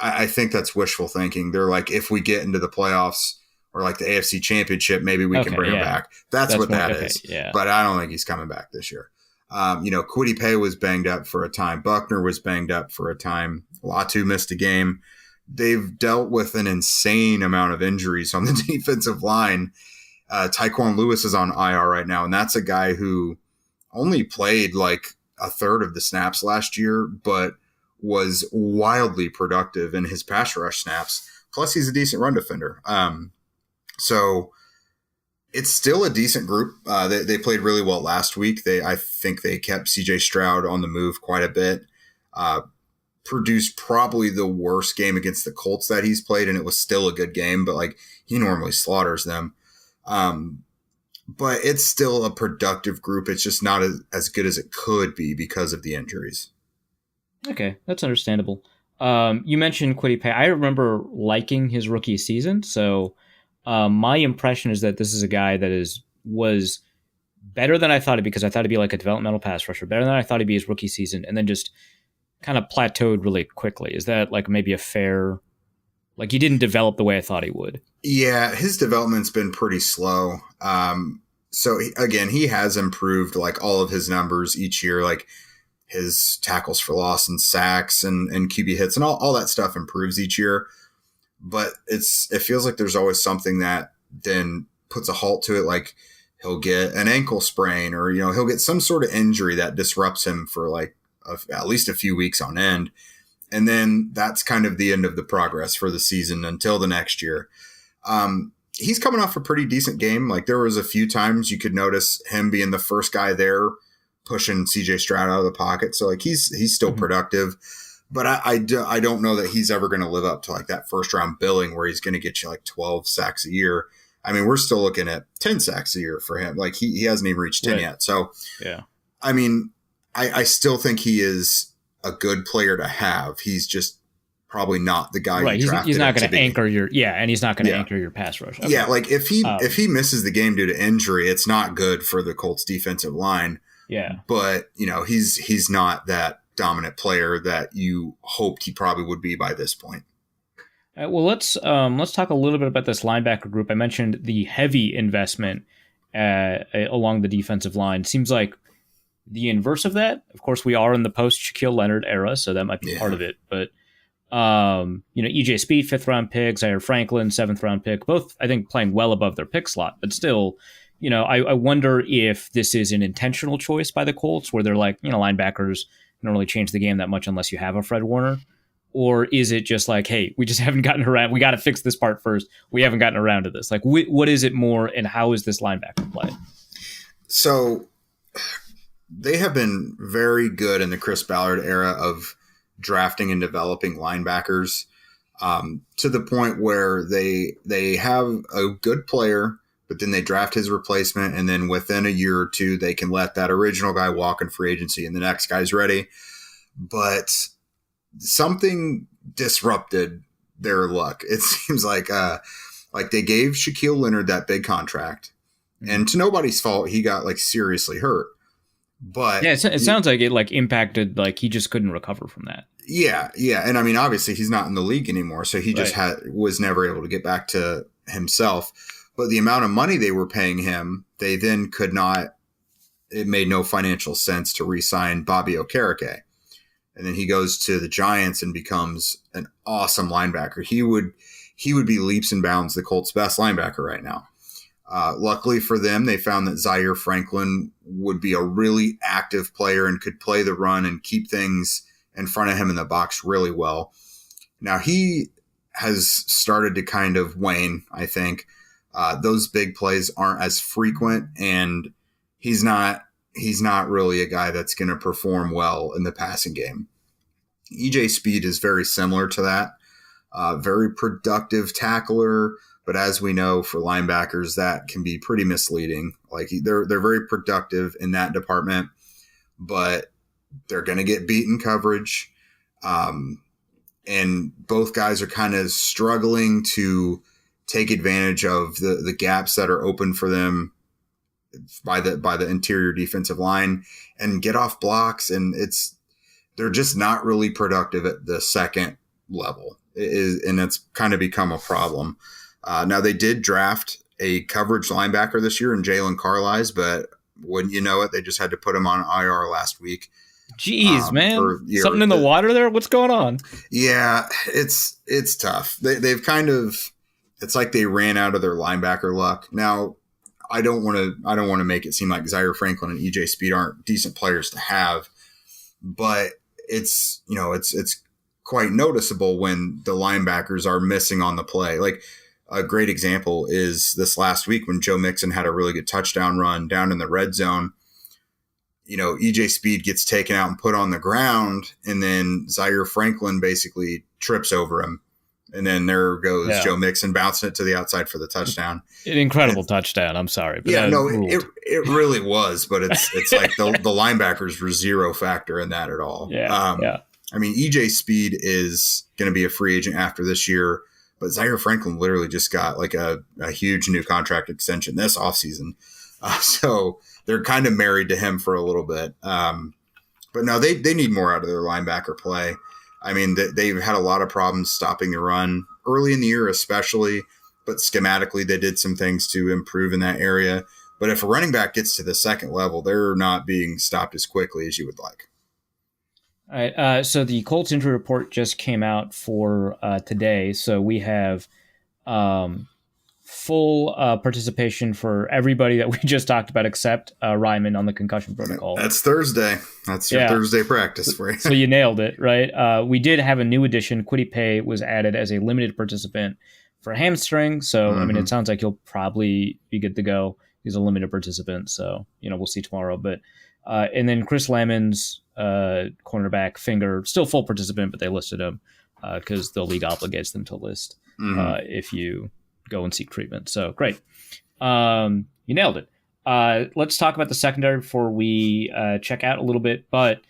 I think that's wishful thinking. They're like, if we get into the playoffs or like the AFC Championship, maybe we can bring him back. That's what that is. Yeah. But I don't think he's coming back this year. Kwity Paye was banged up for a time. Buckner was banged up for a time. Latu missed a game. They've dealt with an insane amount of injuries on the defensive line. Tyquan Lewis is on IR right now, and that's a guy who only played like a third of the snaps last year, but was wildly productive in his pass rush snaps. Plus, he's a decent run defender. So it's still a decent group. They played really well last week. I think they kept CJ Stroud on the move quite a bit. Produced probably the worst game against the Colts that he's played, and it was still a good game, but like he normally slaughters them. But it's still a productive group. It's just not as good as it could be because of the injuries. Okay, that's understandable. You mentioned Kwity Paye. I remember liking his rookie season, so my impression is that this is a guy that was better than I thought it'd be, because I thought it'd be like a developmental pass rusher, better than I thought it'd be his rookie season, and then just kind of plateaued really quickly. Is that like maybe a fair, like he didn't develop the way I thought he would? Yeah, his development's been pretty slow. So he has improved like all of his numbers each year, like his tackles for loss and sacks and QB hits and all that stuff improves each year. But it feels like there's always something that then puts a halt to it. Like he'll get an ankle sprain, or, he'll get some sort of injury that disrupts him for like at least a few weeks on end. And then that's kind of the end of the progress for the season until the next year. He's coming off a pretty decent game. Like there was a few times you could notice him being the first guy there pushing CJ Stroud out of the pocket. So like he's still productive, but I don't know that he's ever going to live up to like that first round billing where he's going to get you like 12 sacks a year. I mean, we're still looking at 10 sacks a year for him. Like he hasn't even reached 10 yet. So yeah, I mean, I still think he is a good player to have. He's just probably not the guy. Right. He's not going to anchor and he's not going to anchor your pass rush. Okay. Yeah. Like if he misses the game due to injury, it's not good for the Colts defensive line. Yeah. But he's not that dominant player that you hoped he probably would be by this point. Well, let's talk a little bit about this linebacker group. I mentioned the heavy investment along the defensive line. Seems like the inverse of that. Of course, we are in the post Shaquille Leonard era, so that might be part of it. But EJ Speed, 5th round pick, Zaire Franklin, 7th round pick, both I think playing well above their pick slot, but still, I wonder if this is an intentional choice by the Colts, where they're like, linebackers don't really change the game that much unless you have a Fred Warner. Or is it just like, hey, we just haven't gotten around. We got to fix this part first. We haven't gotten around to this. Like, what is it more, and how is this linebacker play? So they have been very good in the Chris Ballard era of drafting and developing linebackers to the point where they have a good player, but then they draft his replacement, and then within a year or two, they can let that original guy walk in free agency, and the next guy's ready. But something disrupted their luck. It seems like they gave Shaquille Leonard that big contract, and to nobody's fault, he got like seriously hurt. But yeah, it sounds like it like impacted, like he just couldn't recover from that. Yeah, and I mean, obviously he's not in the league anymore, so he just was never able to get back to himself. But the amount of money they were paying him, they then could not. It made no financial sense to re-sign Bobby Okereke. And then he goes to the Giants and becomes an awesome linebacker. He would be leaps and bounds the Colts' best linebacker right now. Luckily for them, they found that Zaire Franklin would be a really active player and could play the run and keep things in front of him in the box really well. Now, he has started to kind of wane, I think. Those big plays aren't as frequent, and he's not really a guy that's going to perform well in the passing game. EJ Speed is very similar to that. Very productive tackler, but as we know, for linebackers, that can be pretty misleading. Like they're very productive in that department, but they're going to get beat in coverage. And both guys are kind of struggling to take advantage of the gaps that are open for them by the interior defensive line and get off blocks. And they're just not really productive at the second level. And it's kind of become a problem. Now they did draft a coverage linebacker this year in Jalen Carlisle, but wouldn't you know it, they just had to put him on IR last week. Jeez, man. Something in the water there? What's going on? Yeah, it's tough. They've kind of, it's like they ran out of their linebacker luck. Now, I don't want to make it seem like Zaire Franklin and EJ Speed aren't decent players to have, but it's quite noticeable when the linebackers are missing on the play. Like a great example is this last week when Joe Mixon had a really good touchdown run down in the red zone. EJ Speed gets taken out and put on the ground, and then Zaire Franklin basically trips over him. And then there goes Joe Mixon bouncing it to the outside for the touchdown. An incredible touchdown. I'm sorry. But it really was, but it's like the linebackers were zero factor in that at all. Yeah. I mean, EJ Speed is going to be a free agent after this year, but Zaire Franklin literally just got like a huge new contract extension this offseason. So they're kind of married to him for a little bit. But no, they need more out of their linebacker play. I mean, they've had a lot of problems stopping the run early in the year, especially, but schematically they did some things to improve in that area. But if a running back gets to the second level, they're not being stopped as quickly as you would like. All right. So the Colts injury report just came out for today. So we have full participation for everybody that we just talked about, except Ryman on the concussion protocol. That's Thursday. That's your Thursday practice for you. So you nailed it, right? We did have a new addition. Quiddy Pay was added as a limited participant for hamstring. So, I mean, it sounds like he'll probably be good to go. He's a limited participant. So, we'll see tomorrow. But and then Chris Lammons, cornerback, finger, still full participant, but they listed him because the league obligates them to list if you go and seek treatment. So great. You nailed it. Let's talk about the secondary before we check out a little bit. But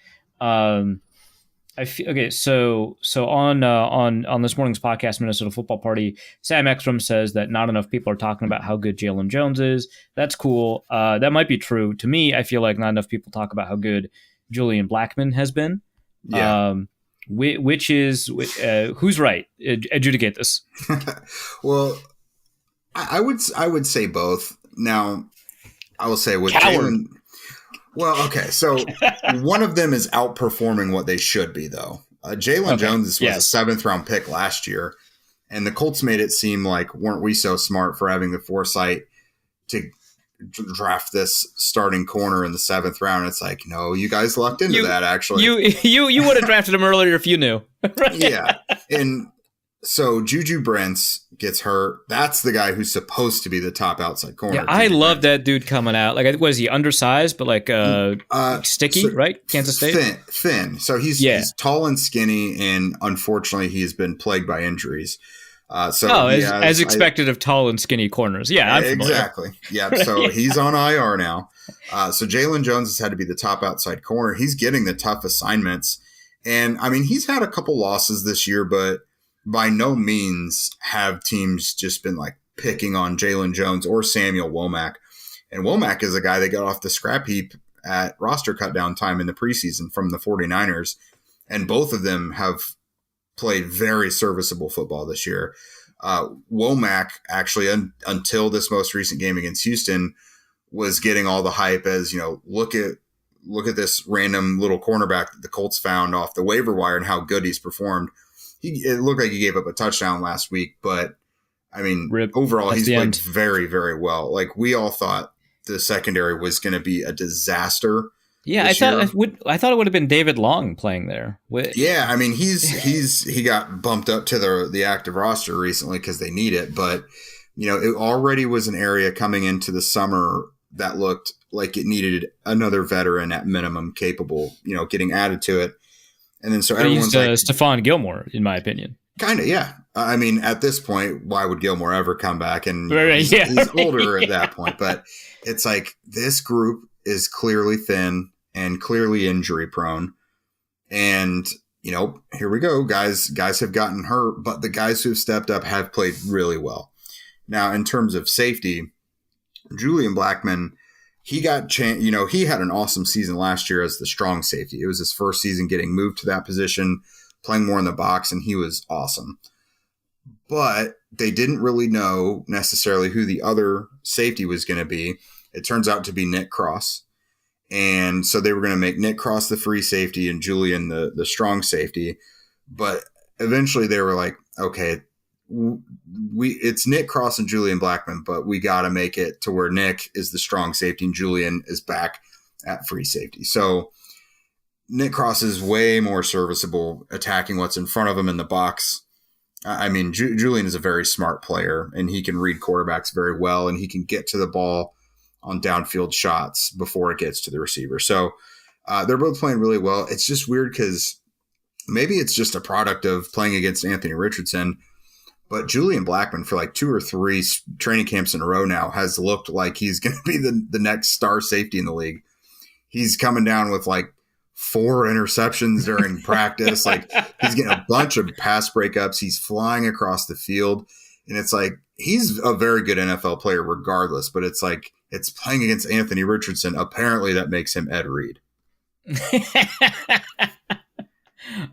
okay. So on this morning's podcast, Minnesota Football Party, Sam Ekstrom says that not enough people are talking about how good Jalen Jones is. That's cool. That might be true. To me, I feel like not enough people talk about how good Julian Blackmon has been. Yeah. Which is who's right? Adjudicate this. Well, I would say both. Now, I will say with Jalen. Well, okay, so one of them is outperforming what they should be, though. Jalen Jones was a 7th-round pick last year, and the Colts made it seem like, weren't we so smart for having the foresight to draft this starting corner in the 7th round? It's like, no, you guys lucked into that, actually. You would have drafted him earlier if you knew. Right? Yeah, and so Juju Brents gets hurt. That's the guy who's supposed to be the top outside corner. Yeah, I love that dude coming out. Like, was he undersized, but like sticky, so right? Kansas State? Thin. So he's tall and skinny, and unfortunately, he has been plagued by injuries. As expected of tall and skinny corners. Yeah, I'm familiar. Exactly. Yeah, so he's on IR now. So Jalen Jones has had to be the top outside corner. He's getting the tough assignments. And, I mean, he's had a couple losses this year, but by no means have teams just been like picking on Jalen Jones or Samuel Womack. And Womack is a guy that got off the scrap heap at roster cutdown time in the preseason from the 49ers. And both of them have played very serviceable football this year. Womack actually, until this most recent game against Houston, was getting all the hype as, look at this random little cornerback that the Colts found off the waiver wire and how good he's performed. It looked like he gave up a touchdown last week, but I mean, overall, he's played very, very well. Like, we all thought the secondary was going to be a disaster Yeah, I thought it would have been David Long playing there. Yeah, I mean he got bumped up to the active roster recently because they need it, but it already was an area coming into the summer that looked like it needed another veteran at minimum capable, getting added to it. And then so everyone's like Stephon Gilmore, in my opinion. Kind of, yeah. I mean, at this point, why would Gilmore ever come back? And he's older at that point. But it's like this group is clearly thin and clearly injury prone. And, here we go. Guys have gotten hurt, but the guys who have stepped up have played really well. Now, in terms of safety, Julian Blackmon, he got he had an awesome season last year as the strong safety. It was his first season getting moved to that position, playing more in the box, and he was awesome. But they didn't really know necessarily who the other safety was going to be. It turns out to be Nick Cross. And so they were going to make Nick Cross the free safety and Julian the strong safety. But eventually they were like, okay, it's Nick Cross and Julian Blackmon, but we got to make it to where Nick is the strong safety and Julian is back at free safety. So Nick Cross is way more serviceable attacking what's in front of him in the box. I mean, Julian is a very smart player, and he can read quarterbacks very well, and he can get to the ball on downfield shots before it gets to the receiver. So they're both playing really well. It's just weird because maybe it's just a product of playing against Anthony Richardson, but Julian Blackmon for like 2 or 3 training camps in a row now has looked like he's going to be the next star safety in the league. He's coming down with like 4 interceptions during practice. Like he's getting a bunch of pass breakups. He's flying across the field. And it's like, he's a very good NFL player regardless, but it's like, it's playing against Anthony Richardson. Apparently that makes him Ed Reed.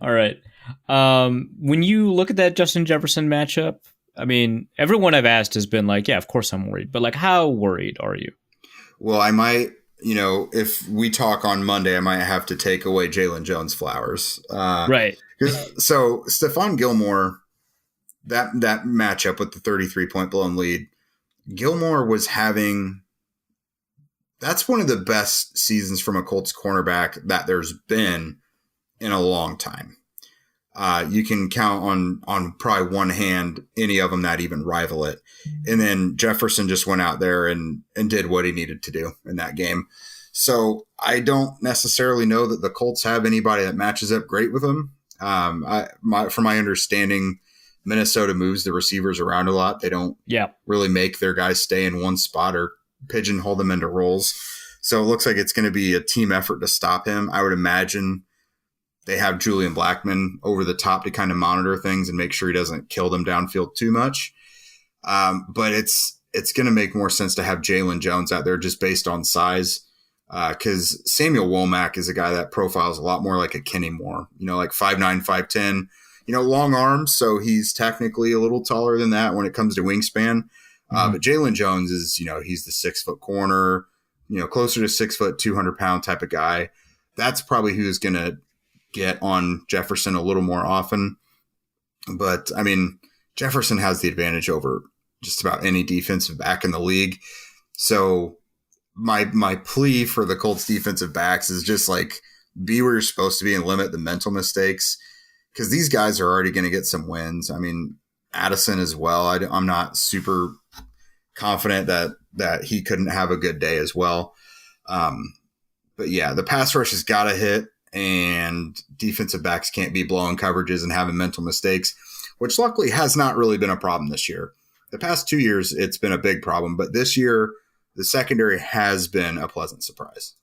All right. When you look at that Justin Jefferson matchup, I mean, everyone I've asked has been like, yeah, of course I'm worried, but like, how worried are you? Well, I might, if we talk on Monday, I might have to take away Jalen Jones flowers. Right. So Stephon Gilmore, that matchup with the 33-point blown lead, Gilmore was having, that's one of the best seasons from a Colts cornerback that there's been in a long time. You can count on probably one hand any of them that even rival it. And then Jefferson just went out there and did what he needed to do in that game. So I don't necessarily know that the Colts have anybody that matches up great with him. From my understanding, Minnesota moves the receivers around a lot. They don't really make their guys stay in one spot or pigeonhole them into roles. So it looks like it's going to be a team effort to stop him. I would imagine they have Julian Blackmon over the top to kind of monitor things and make sure he doesn't kill them downfield too much. But it's going to make more sense to have Jalen Jones out there just based on size. Because Samuel Womack is a guy that profiles a lot more like a Kenny Moore, like 5'9", 5'10", long arms. So he's technically a little taller than that when it comes to wingspan. But Jalen Jones is, he's the 6-foot corner, closer to 6 foot, 200-pound type of guy. That's probably who's going to get on Jefferson a little more often. But I mean, Jefferson has the advantage over just about any defensive back in the league. So my plea for the Colts defensive backs is just like, be where you're supposed to be and limit the mental mistakes, because these guys are already going to get some wins. I mean, Addison as well. I'm not super confident that he couldn't have a good day as well. But yeah, the pass rush has got to hit, and defensive backs can't be blowing coverages and having mental mistakes, which luckily has not really been a problem this year. The past 2 years, it's been a big problem, but this year, the secondary has been a pleasant surprise.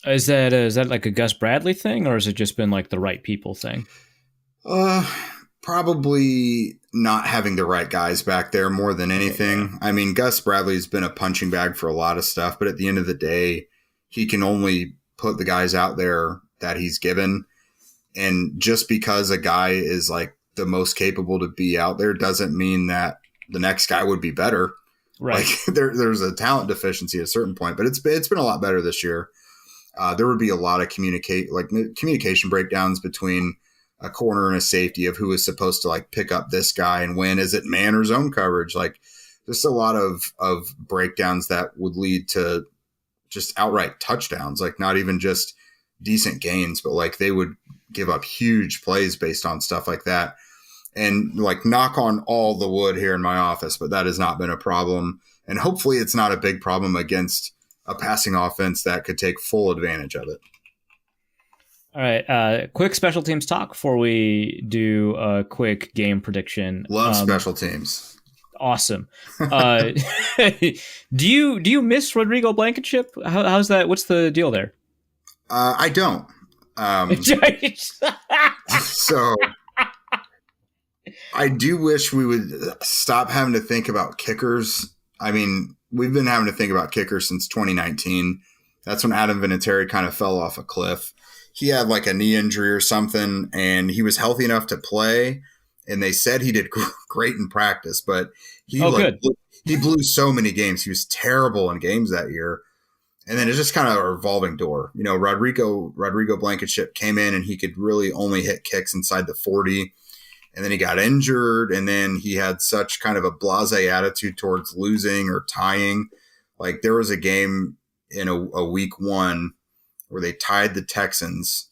Is that like a Gus Bradley thing, or has it just been like the right people thing? Probably not having the right guys back there more than anything. I mean, Gus Bradley's been a punching bag for a lot of stuff, but at the end of the day, he can only put the guys out there that he's given. And just because a guy is like the most capable to be out there doesn't mean that the next guy would be better. Right. Like there's a talent deficiency at a certain point, but it's been a lot better this year. There would be a lot of communication breakdowns between a corner and a safety of who is supposed to like pick up this guy and when. Is it man or zone coverage? Like just a lot of breakdowns that would lead to just outright touchdowns, like not even just decent gains, but like they would give up huge plays based on stuff like that. And like knock on all the wood here in my office, but that has not been a problem. And hopefully it's not a big problem against a passing offense that could take full advantage of it. All right. Quick special teams talk before we do a quick game prediction. Love special teams. Awesome. Do you miss Rodrigo Blankenship? How's that? What's the deal there? I don't. So I do wish we would stop having to think about kickers. I mean, we've been having to think about kickers since 2019. That's when Adam Vinatieri kind of fell off a cliff. He had like a knee injury or something, and he was healthy enough to play. And they said he did great in practice, but he blew so many games. He was terrible in games that year. And then it's just kind of a revolving door. You know, Rodrigo Blankenship came in and he could really only hit kicks inside the 40. And then he got injured, and then he had such kind of a blasé attitude towards losing or tying. Like there was a game in a week one where they tied the Texans,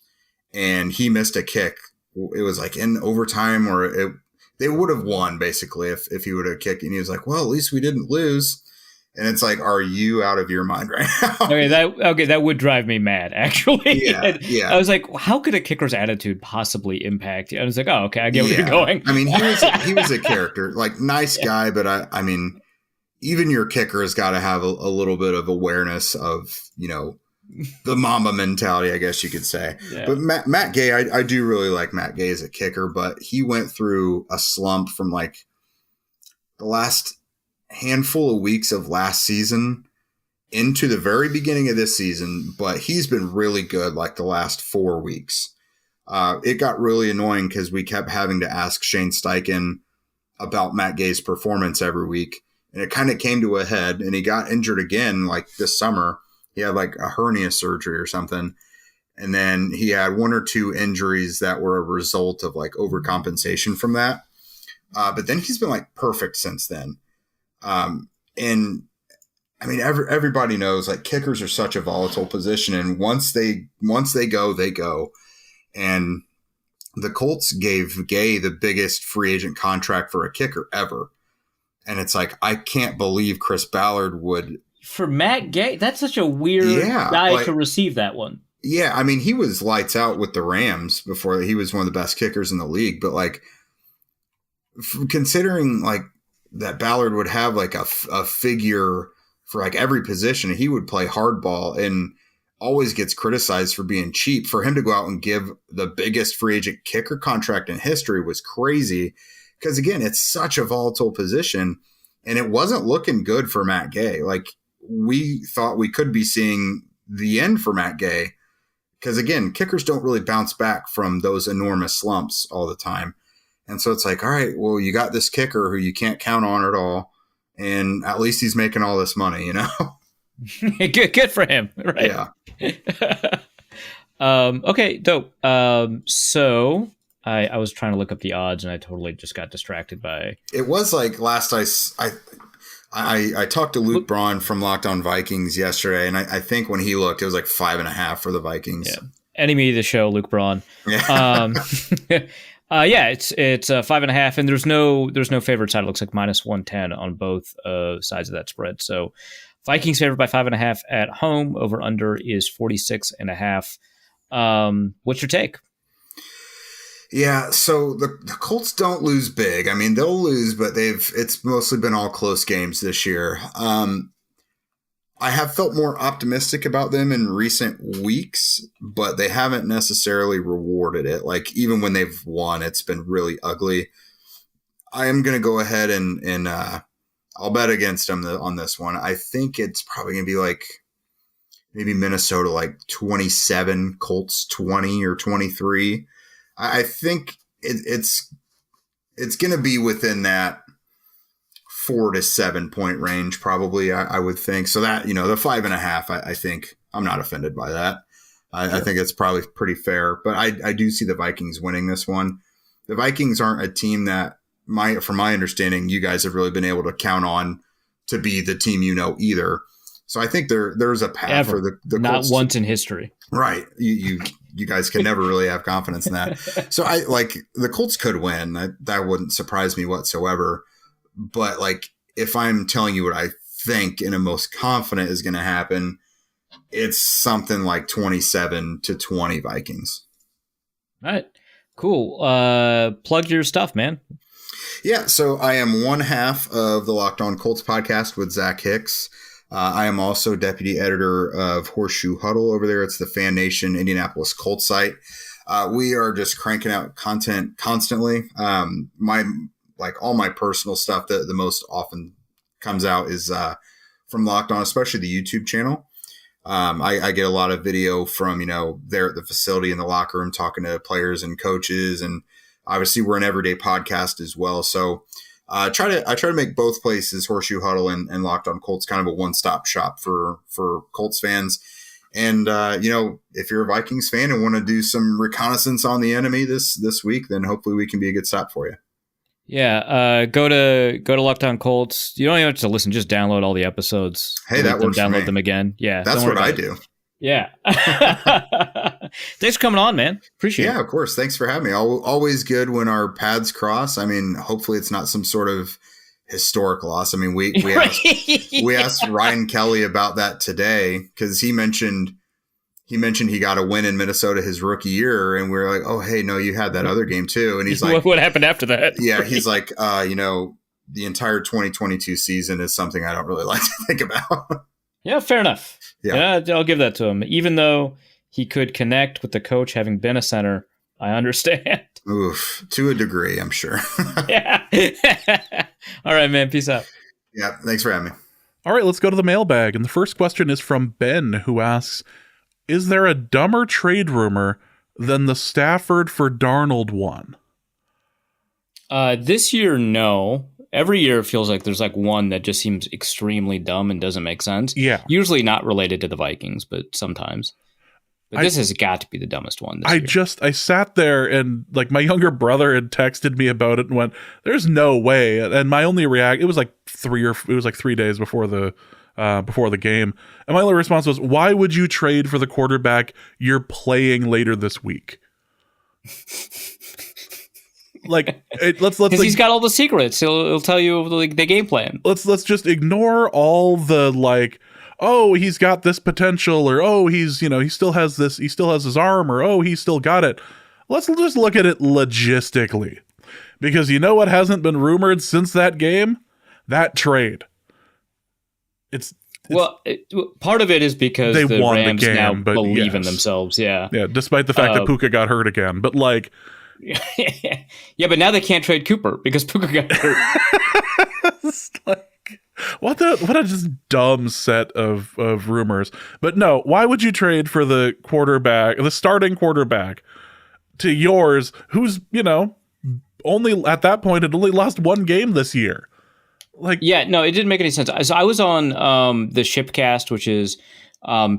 and he missed a kick. It was like in overtime, or they would have won basically if he would have kicked. And he was like, "Well, at least we didn't lose." And it's like, are you out of your mind right now? That would drive me mad, actually. Yeah. I was like, how could a kicker's attitude possibly impact you? I was like, oh, okay, I get where you're going. I mean, he was a character, like nice guy, but I mean, even your kicker has got to have a little bit of awareness of, you know, the Mamba mentality, I guess you could say. Yeah. But Matt Gay, I do really like Matt Gay as a kicker, but he went through a slump from like the last handful of weeks of last season into the very beginning of this season, but he's been really good like the last 4 weeks. It got really annoying because we kept having to ask Shane Steichen about Matt Gay's performance every week, and it kind of came to a head, and he got injured again like this summer. He had like a hernia surgery or something, and then he had 1 or 2 injuries that were a result of like overcompensation from that. But then he's been like perfect since then. And I mean, everybody knows like kickers are such a volatile position, and once they go, they go. And the Colts gave Gay the biggest free agent contract for a kicker ever. And it's like, I can't believe Chris Ballard would. For Matt Gay, that's such a weird guy to receive that one. Yeah. I mean, he was lights out with the Rams before. He was one of the best kickers in the league, but like considering like, that Ballard would have like a figure for like every position. He would play hardball and always gets criticized for being cheap. For him to go out and give the biggest free agent kicker contract in history was crazy. Because again, it's such a volatile position, and it wasn't looking good for Matt Gay. Like we thought we could be seeing the end for Matt Gay. Because again, kickers don't really bounce back from those enormous slumps all the time. And so it's like, all right, well, you got this kicker who you can't count on at all, and at least he's making all this money, you know? Good for him, right? Yeah. Okay, dope. So I was trying to look up the odds, and I totally just got distracted by. It was like last I talked to Luke Braun from Locked On Vikings yesterday, and I think when he looked, it was like 5.5 for the Vikings. Yeah. Enemy of the show, Luke Braun. Yeah. It's 5.5, and there's no favorite side. It looks like -110 on both sides of that spread. So Vikings favored by 5.5 at home. Over under is 46.5. What's your take? Yeah, so the Colts don't lose big. I mean, they'll lose, but it's mostly been all close games this year. I have felt more optimistic about them in recent weeks, but they haven't necessarily rewarded it. Like even when they've won, it's been really ugly. I am going to go ahead and I'll bet against them on this one. I think it's probably going to be like maybe Minnesota like 27, Colts 20 or 23. I think it's going to be within that 4 to 7 point range, probably, I would think. So that, you know, the 5.5, I think I'm not offended by that. I think it's probably pretty fair, but I do see the Vikings winning this one. The Vikings aren't a team that from my understanding, you guys have really been able to count on to be the team, you know, either. So I think there's a path for the not Colts once in history. Right. You guys can never really have confidence in that. So I like the Colts could win. That wouldn't surprise me whatsoever. But like, if I'm telling you what I think and am most confident is going to happen, it's something like 27-20 Vikings. All right. Cool. Plug your stuff, man. Yeah. So I am one half of the Locked On Colts podcast with Zach Hicks. I am also deputy editor of Horseshoe Huddle over there. It's the Fan Nation Indianapolis Colts site. We are just cranking out content constantly. All my personal stuff that the most often comes out is from Locked On, especially the YouTube channel. I get a lot of video from, there at the facility in the locker room talking to players and coaches. And obviously we're an everyday podcast as well. So I try to make both places, Horseshoe Huddle and Locked On Colts, kind of a one-stop shop for Colts fans. And, if you're a Vikings fan and want to do some reconnaissance on the enemy this week, then hopefully we can be a good stop for you. Yeah, go to Locked On Colts. You don't even have to listen; just download all the episodes. Hey, that works. Download them again. Yeah, that's what I do. Yeah. Thanks for coming on, man. Appreciate it. Yeah, of course. Thanks for having me. Always good when our paths cross. I mean, hopefully it's not some sort of historic loss. I mean, we asked Ryan Kelly about that today because he mentioned he got a win in Minnesota his rookie year, and we were like, oh, hey, no, you had that other game too. And he's like, what happened after that? Yeah, he's like, the entire 2022 season is something I don't really like to think about. Yeah, fair enough. Yeah, I'll give that to him. Even though he could connect with the coach having been a center, I understand. Oof, to a degree, I'm sure. Yeah. All right, man. Peace out. Yeah, thanks for having me. All right, let's go to the mailbag. And the first question is from Ben, who asks, is there a dumber trade rumor than the Stafford for Darnold one? This year, no. Every year it feels like there's like one that just seems extremely dumb and doesn't make sense. Yeah. Usually not related to the Vikings, but sometimes. But this has got to be the dumbest one this year. I sat there and like my younger brother had texted me about it and went, there's no way. And my only it was like 3 days before the game. And my only response was, why would you trade for the quarterback you're playing later this week? Let's because he's got all the secrets. He'll tell you the game plan. Let's just ignore all the like, oh, he's got this potential, or oh, he still has his arm, or oh, he's still got it. Let's just look at it logistically, because you know what hasn't been rumored since that game? That trade. Part of it is because they the won Rams the game, now but believe in themselves. Yeah, despite the fact that Puka got hurt again, but like. Yeah, but now they can't trade Cooper because Puka got hurt. It's like, what a just dumb set of rumors. But no, why would you trade for the starting quarterback to yours, who's, only at that point had only lost one game this year? Like, yeah, no, it didn't make any sense. So I was on the Shipcast, which is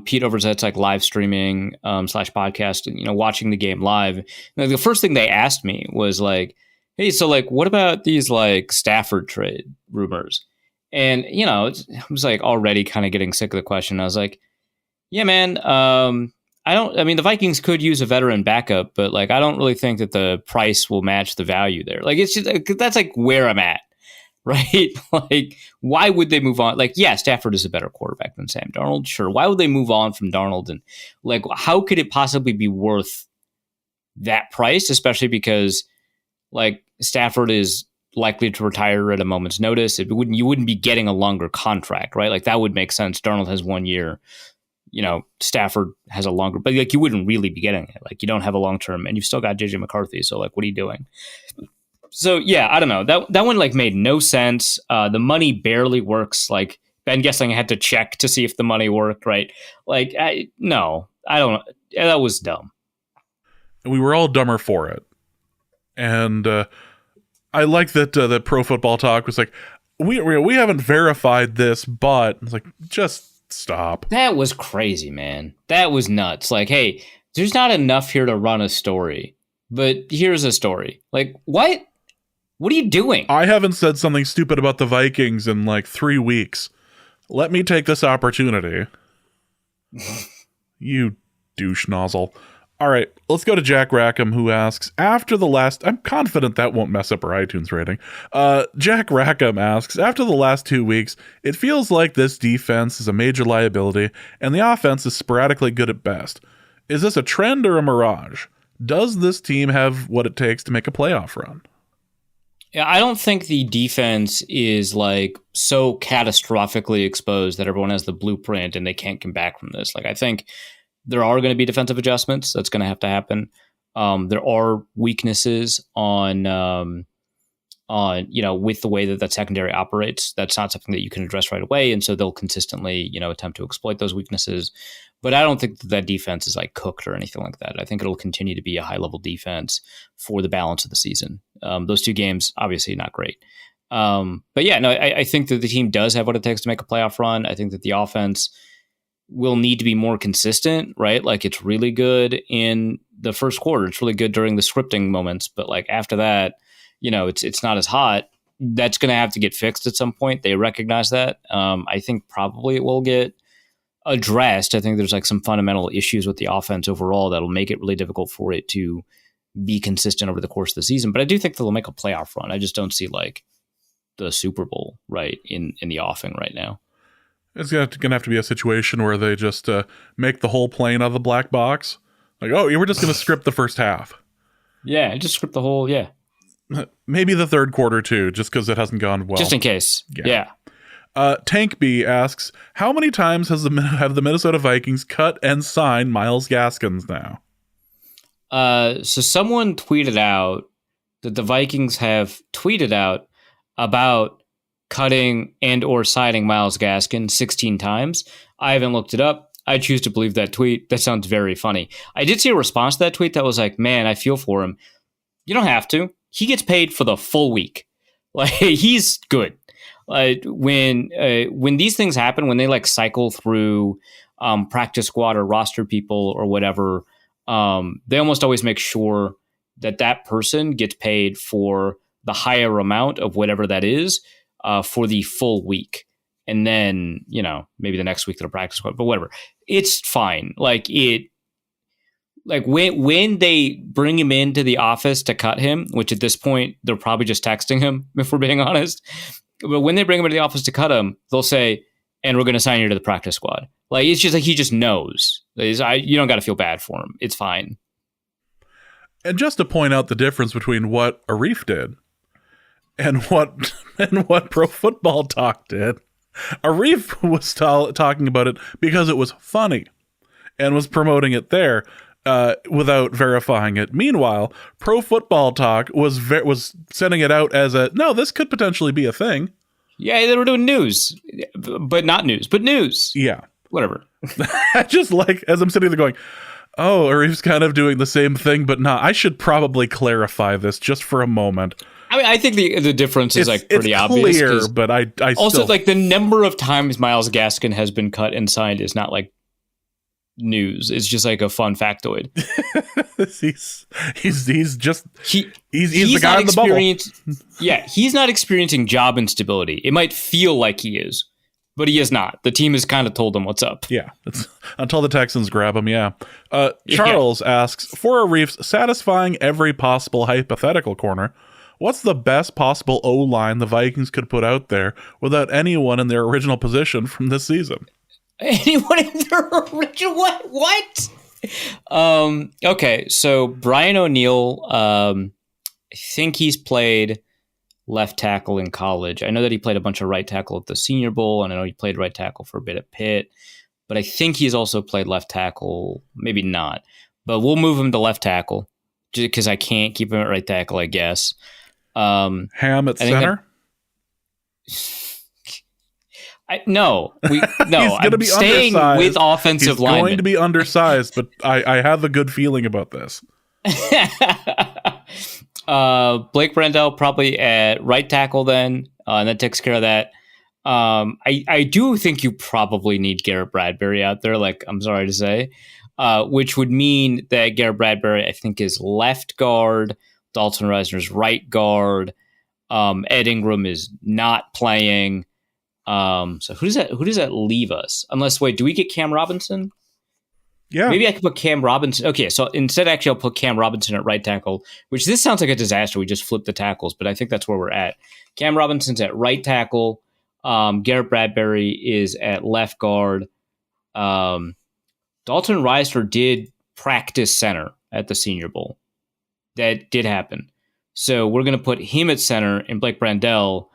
Pete Overzet's like live streaming / podcast, and watching the game live. And the first thing they asked me was like, hey, so like, what about these like Stafford trade rumors? And I was like already kind of getting sick of the question. I was like, yeah, man, the Vikings could use a veteran backup, but like I don't really think that the price will match the value there. Like it's just that's like where I'm at. Right? Like, why would they move on? Like, yeah, Stafford is a better quarterback than Sam Darnold. Sure. Why would they move on from Darnold? And like, how could it possibly be worth that price? Especially because like Stafford is likely to retire at a moment's notice. You wouldn't be getting a longer contract, right? Like that would make sense. Darnold has 1 year. Stafford has a longer, but like you wouldn't really be getting it. Like you don't have a long term, and you've still got JJ McCarthy. So like, what are you doing? So yeah, I don't know. That one like made no sense. The money barely works. Like Ben Gessling had to check to see if the money worked, right? Like I don't know. That was dumb. We were all dumber for it. And I like that the Pro Football Talk was like, we haven't verified this, but it's like, just stop. That was crazy, man. That was nuts. Like, hey, there's not enough here to run a story, but here's a story. Like, what? What are you doing? I haven't said something stupid about the Vikings in like 3 weeks. Let me take this opportunity. You douche nozzle. All right, let's go to Jack Rackham, who asks, after the last... I'm confident that won't mess up our iTunes rating. Jack Rackham asks, after the last 2 weeks, it feels like this defense is a major liability, and the offense is sporadically good at best. Is this a trend or a mirage? Does this team have what it takes to make a playoff run? Yeah, I don't think the defense is like so catastrophically exposed that everyone has the blueprint and they can't come back from this. Like, I think there are going to be defensive adjustments. That's going to have to happen. There are weaknesses on with the way that that secondary operates. That's not something that you can address right away, and so they'll consistently attempt to exploit those weaknesses. But I don't think that defense is like cooked or anything like that. I think it'll continue to be a high level defense for the balance of the season. Those 2 games, obviously not great. But yeah, no, I think that the team does have what it takes to make a playoff run. I think that the offense will need to be more consistent, right? Like, it's really good in the first quarter. It's really good during the scripting moments. But like after that, it's not as hot. That's going to have to get fixed at some point. They recognize that. I think probably it will get addressed. I think there's like some fundamental issues with the offense overall that'll make it really difficult for it to be consistent over the course of the season. But I do think they'll make a playoff run. I just don't see like the Super Bowl right in the offing right now. It's going to have to be a situation where they just make the whole plane out of the black box. Like, oh, we're just going to script the first half. Yeah, just script the whole, yeah. Maybe the third quarter, too, just because it hasn't gone well. Just in case, yeah. Tank B asks, how many times have the Minnesota Vikings cut and signed Myles Gaskins now? So someone tweeted out that the Vikings have tweeted out about cutting and or signing Myles Gaskin 16 times. I haven't looked it up. I choose to believe that tweet. That sounds very funny. I did see a response to that tweet that was like, man, I feel for him. You don't have to. He gets paid for the full week. Like, he's good. When these things happen, when they like cycle through practice squad or roster people or whatever, they almost always make sure that person gets paid for the higher amount of whatever that is for the full week. And then, maybe the next week they'll practice squad, but whatever. It's fine. Like when they bring him into the office to cut him, which at this point they're probably just texting him, if we're being honest. But when they bring him into the office to cut him, they'll say, and we're going to sign you to the practice squad. Like, it's just like he just knows. You don't got to feel bad for him. It's fine. And just to point out the difference between what Arif did and what Pro Football Talk did, Arif was talking about it because it was funny and was promoting it there without verifying it. Meanwhile, Pro Football Talk was sending it out as no, this could potentially be a thing. Yeah, they were doing news, but not news, but news. Yeah. Whatever. Just like, as I'm sitting there going, oh, Arif's kind of doing the same thing, but not. I should probably clarify this just for a moment. I mean, I think the difference is like pretty obvious. It's clear, but I also still... like the number of times Myles Gaskin has been cut and signed is not like news. It's just like a fun factoid. he's the guy in the bubble. Yeah, he's not experiencing job instability. It might feel like he is, but he is not. The team has kind of told him what's up. Yeah, until the Texans grab him. Yeah. Charles asks, for Arif's satisfying every possible hypothetical corner, what's the best possible O-line the Vikings could put out there without anyone in their original position from this season? Anyone in their original what? Okay, so Brian O'Neill, I think he's played left tackle in college. I know that he played a bunch of right tackle at the Senior Bowl, and I know he played right tackle for a bit at Pitt, but I think he's also played left tackle, maybe not. But we'll move him to left tackle because I can't keep him at right tackle, I guess. Ham at center? No, he's going to be staying undersized. With offensive linemen. He's going to be undersized, but I have a good feeling about this. Blake Brandel probably at right tackle then, and that takes care of that. I do think you probably need Garrett Bradbury out there, like I'm sorry to say, which would mean that Garrett Bradbury, I think, is left guard, Dalton Reisner's right guard, Ed Ingram is not playing. So who does that leave us? Unless, wait, do we get Cam Robinson? Yeah. Maybe I could put Cam Robinson. Okay, so instead, actually, I'll put Cam Robinson at right tackle, which this sounds like a disaster. We just flipped the tackles, but I think that's where we're at. Cam Robinson's at right tackle. Garrett Bradbury is at left guard. Dalton Reisner did practice center at the Senior Bowl. That did happen. So we're going to put him at center and Blake Brandel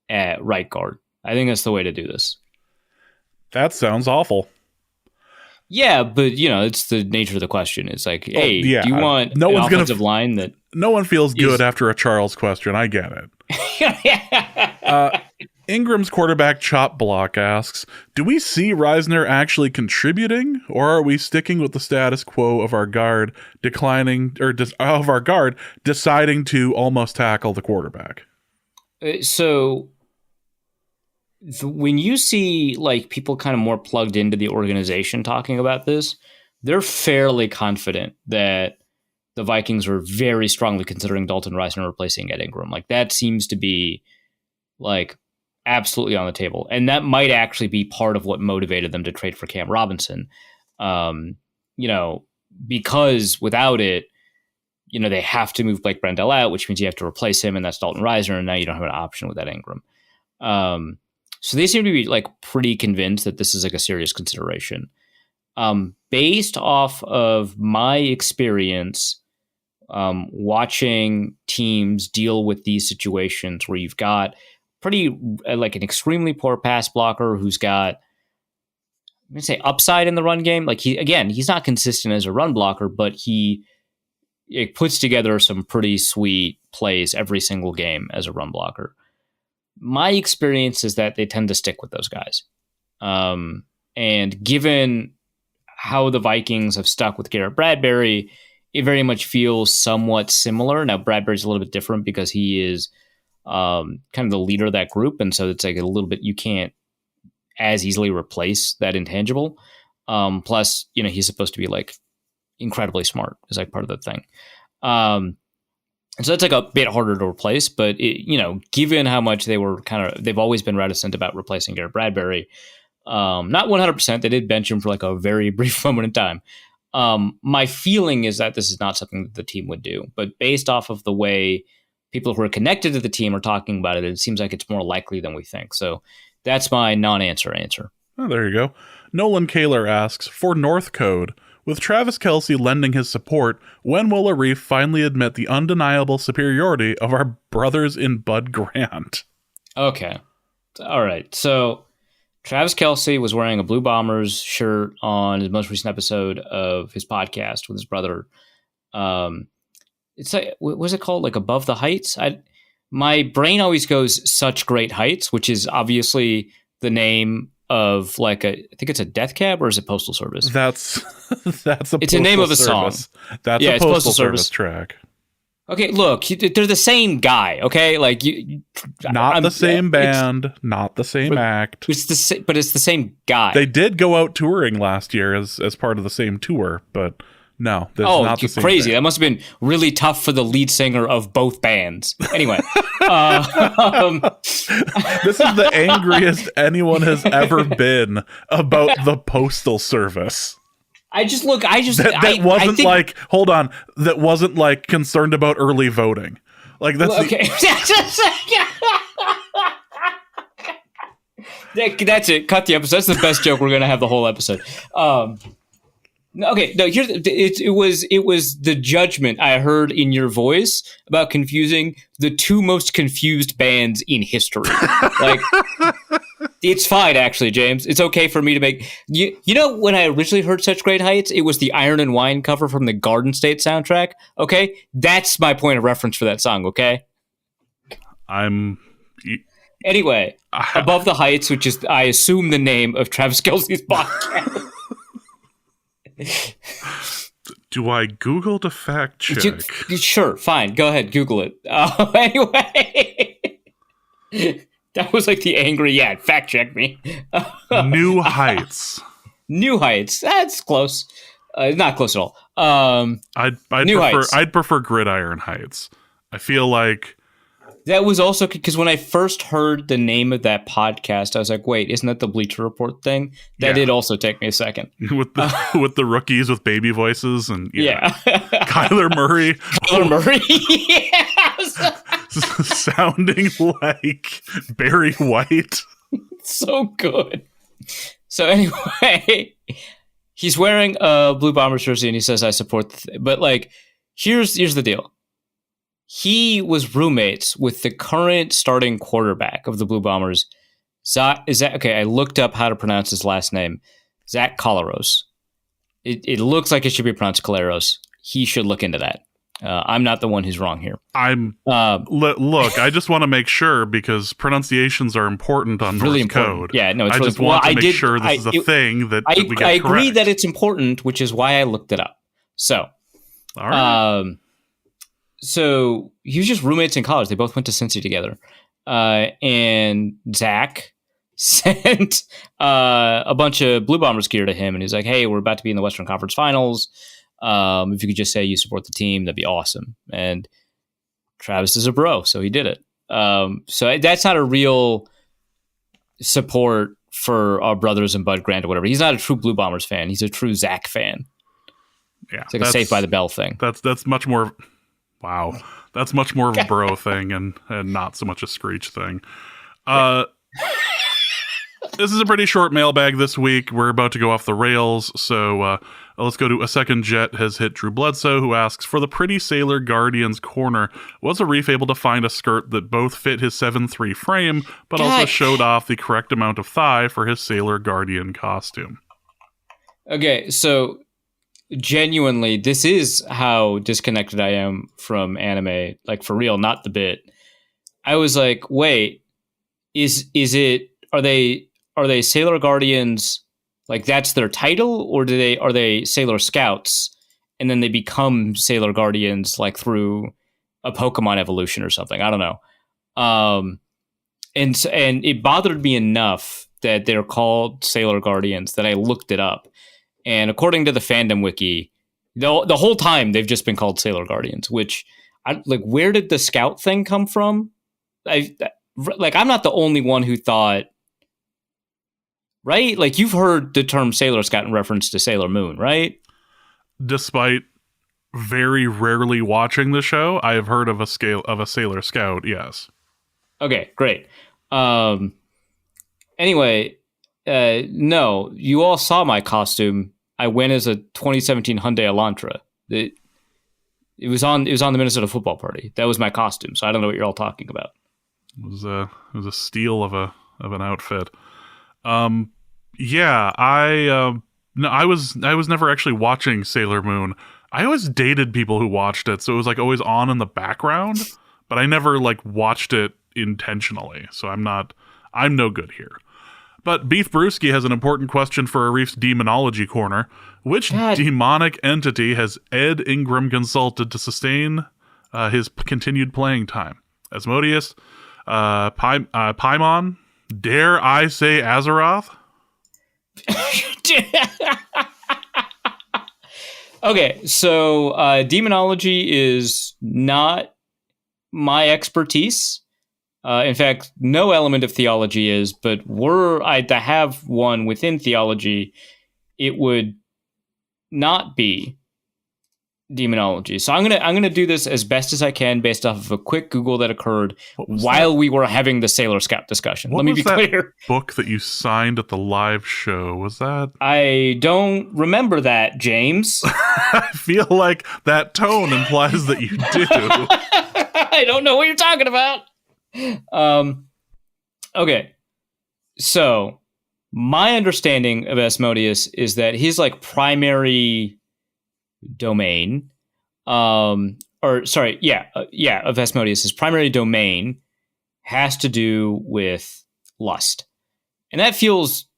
at right guard. I think that's the way to do this. That sounds awful. Yeah, but it's the nature of the question. It's like, hey, do you want an offensive line that no one feels good after a Charles question? I get it. Ingram's quarterback chop block asks, do we see Reisner actually contributing, or are we sticking with the status quo of our guard deciding to almost tackle the quarterback? So when you see like people kind of more plugged into the organization talking about this, they're fairly confident that the Vikings are very strongly considering Dalton Reisner replacing Ed Ingram. Like that seems to be like absolutely on the table. And that might actually be part of what motivated them to trade for Cam Robinson. Because without it, they have to move Blake Brandel out, which means you have to replace him, and that's Dalton Reisner, and now you don't have an option with that Ingram. So they seem to be like pretty convinced that this is like a serious consideration. Based off of my experience watching teams deal with these situations where you've got pretty like an extremely poor pass blocker who's got, I'm going to say, upside in the run game. Like he's not consistent as a run blocker, but it puts together some pretty sweet plays every single game as a run blocker. My experience is that they tend to stick with those guys. And given how the Vikings have stuck with Garrett Bradbury, it very much feels somewhat similar. Now, Bradbury's a little bit different because he is kind of the leader of that group. And so it's like a little bit, you can't as easily replace that intangible. Plus, he's supposed to be like incredibly smart is like part of the thing. And so that's like a bit harder to replace, but given how much they've always been reticent about replacing Garrett Bradbury, not 100%, they did bench him for like a very brief moment in time. My feeling is that this is not something that the team would do, but based off of the way people who are connected to the team are talking about it, it seems like it's more likely than we think. So that's my non-answer answer. Oh, there you go. Nolan Kaler asks, for North Code, with Travis Kelce lending his support, when will Arif finally admit the undeniable superiority of our brothers in Bud Grant? Okay. All right. So Travis Kelce was wearing a Blue Bombers shirt on his most recent episode of his podcast with his brother. It's like, what was it called? Like Above the Heights? My brain always goes Such Great Heights, which is obviously the name of like I think it's a death cab, or is it Postal Service? It's a name of a song. That's a Postal Service track. Okay, look, they're the same guy. Okay, like the same band, not the same act. But it's the same guy. They did go out touring last year as part of the same tour, but no, that's not the same crazy. band. That must have been really tough for the lead singer of both bands. Anyway, this is the angriest anyone has ever been about the Postal Service. That wasn't like concerned about early voting. Like that's okay. That's it. Cut the episode. That's the best joke we're gonna have the whole episode. Okay, no. It was the judgment I heard in your voice about confusing the two most confused bands in history. Like, it's fine, actually, James. It's okay for me to make. You know, when I originally heard Such Great Heights, it was the Iron and Wine cover from the Garden State soundtrack. Okay, that's my point of reference for that song. Okay. Anyway, Above the Heights, which is, I assume, the name of Travis Kelce's podcast. Do I Google to fact check? Sure, fine. Go ahead, Google it. Anyway, that was like the angry, fact check me. New Heights. New Heights. That's close. Not close at all. I'd prefer Gridiron Heights. I feel like That was also because when I first heard the name of that podcast, I was like, wait, isn't that the Bleacher Report thing? That did also take me a second. with the rookies with baby voices and yeah. Kyler Murray. Kyler Murray. Sounding like Barry White. So good. So anyway, he's wearing a Blue Bombers jersey and he says, I support but like, here's the deal. He was roommates with the current starting quarterback of the Blue Bombers. I looked up how to pronounce his last name. Zach Collaros. It looks like it should be pronounced Collaros. He should look into that. I'm not the one who's wrong here. Look, I just want to make sure because pronunciations are important on really Norse important. code. Yeah, no, it's I really just want to make sure this is a thing that we get I agree correct. that it's important, which is why I looked it up. So, all right. So he was just roommates in college. They both went to Cincy together. And Zach sent a bunch of Blue Bombers gear to him. And he's like, hey, we're about to be in the Western Conference Finals. If you could just say you support the team, that'd be awesome. And Travis is a bro, so he did it. So that's not a real support for our brothers and Bud Grant or whatever. He's not a true Blue Bombers fan. He's a true Zach fan. Yeah, it's like a Saved by the Bell thing. That's much more... Wow, that's much more of a bro thing and not so much a Screech thing. This is a pretty short mailbag this week. We're about to go off the rails, so let's go to a second jet has hit Drew Bledsoe, who asks, for the Pretty Sailor Guardians corner, was Arif able to find a skirt that both fit his 7'3" frame, but also showed off the correct amount of thigh for his Sailor Guardian costume? Okay, so... genuinely, this is how disconnected I am from anime, like for real, not the bit. I was like, wait, are they Sailor Guardians, like that's their title, or are they Sailor Scouts and then they become Sailor Guardians like through a Pokemon evolution or something? I don't know. And it bothered me enough that they're called Sailor Guardians that I looked it up. And according to the fandom wiki, the whole time they've just been called Sailor Guardians, which where did the Scout thing come from? I'm not the only one who thought, right? Like you've heard the term Sailor Scout in reference to Sailor Moon, right? Despite very rarely watching the show, I have heard of a Sailor Scout, yes. Okay, great. Anyway, no, you all saw my costume. I went as a 2017 Hyundai Elantra. It was on the Minnesota football party. That was my costume. So I don't know what you're all talking about. It was a steal of an outfit. Yeah, I was never actually watching Sailor Moon. I always dated people who watched it, so it was like always on in the background, but I never like watched it intentionally. So I'm no good here. But Beef Brewski has an important question for Arif's Demonology Corner. Which demonic entity has Ed Ingram consulted to sustain his continued playing time? Asmodeus? Paimon? Dare I say Azeroth? Okay, so demonology is not my expertise. In fact, no element of theology is, but were I to have one within theology, it would not be demonology. So I'm gonna do this as best as I can based off of a quick Google that occurred while we were having the Sailor Scout discussion. Let me be clear. Book that you signed at the live show, was that? I don't remember that, James. I feel like that tone implies that you do. I don't know what you're talking about. Okay, so my understanding of Asmodeus is that his like primary domain, of Asmodeus, his primary domain has to do with lust, and that feels,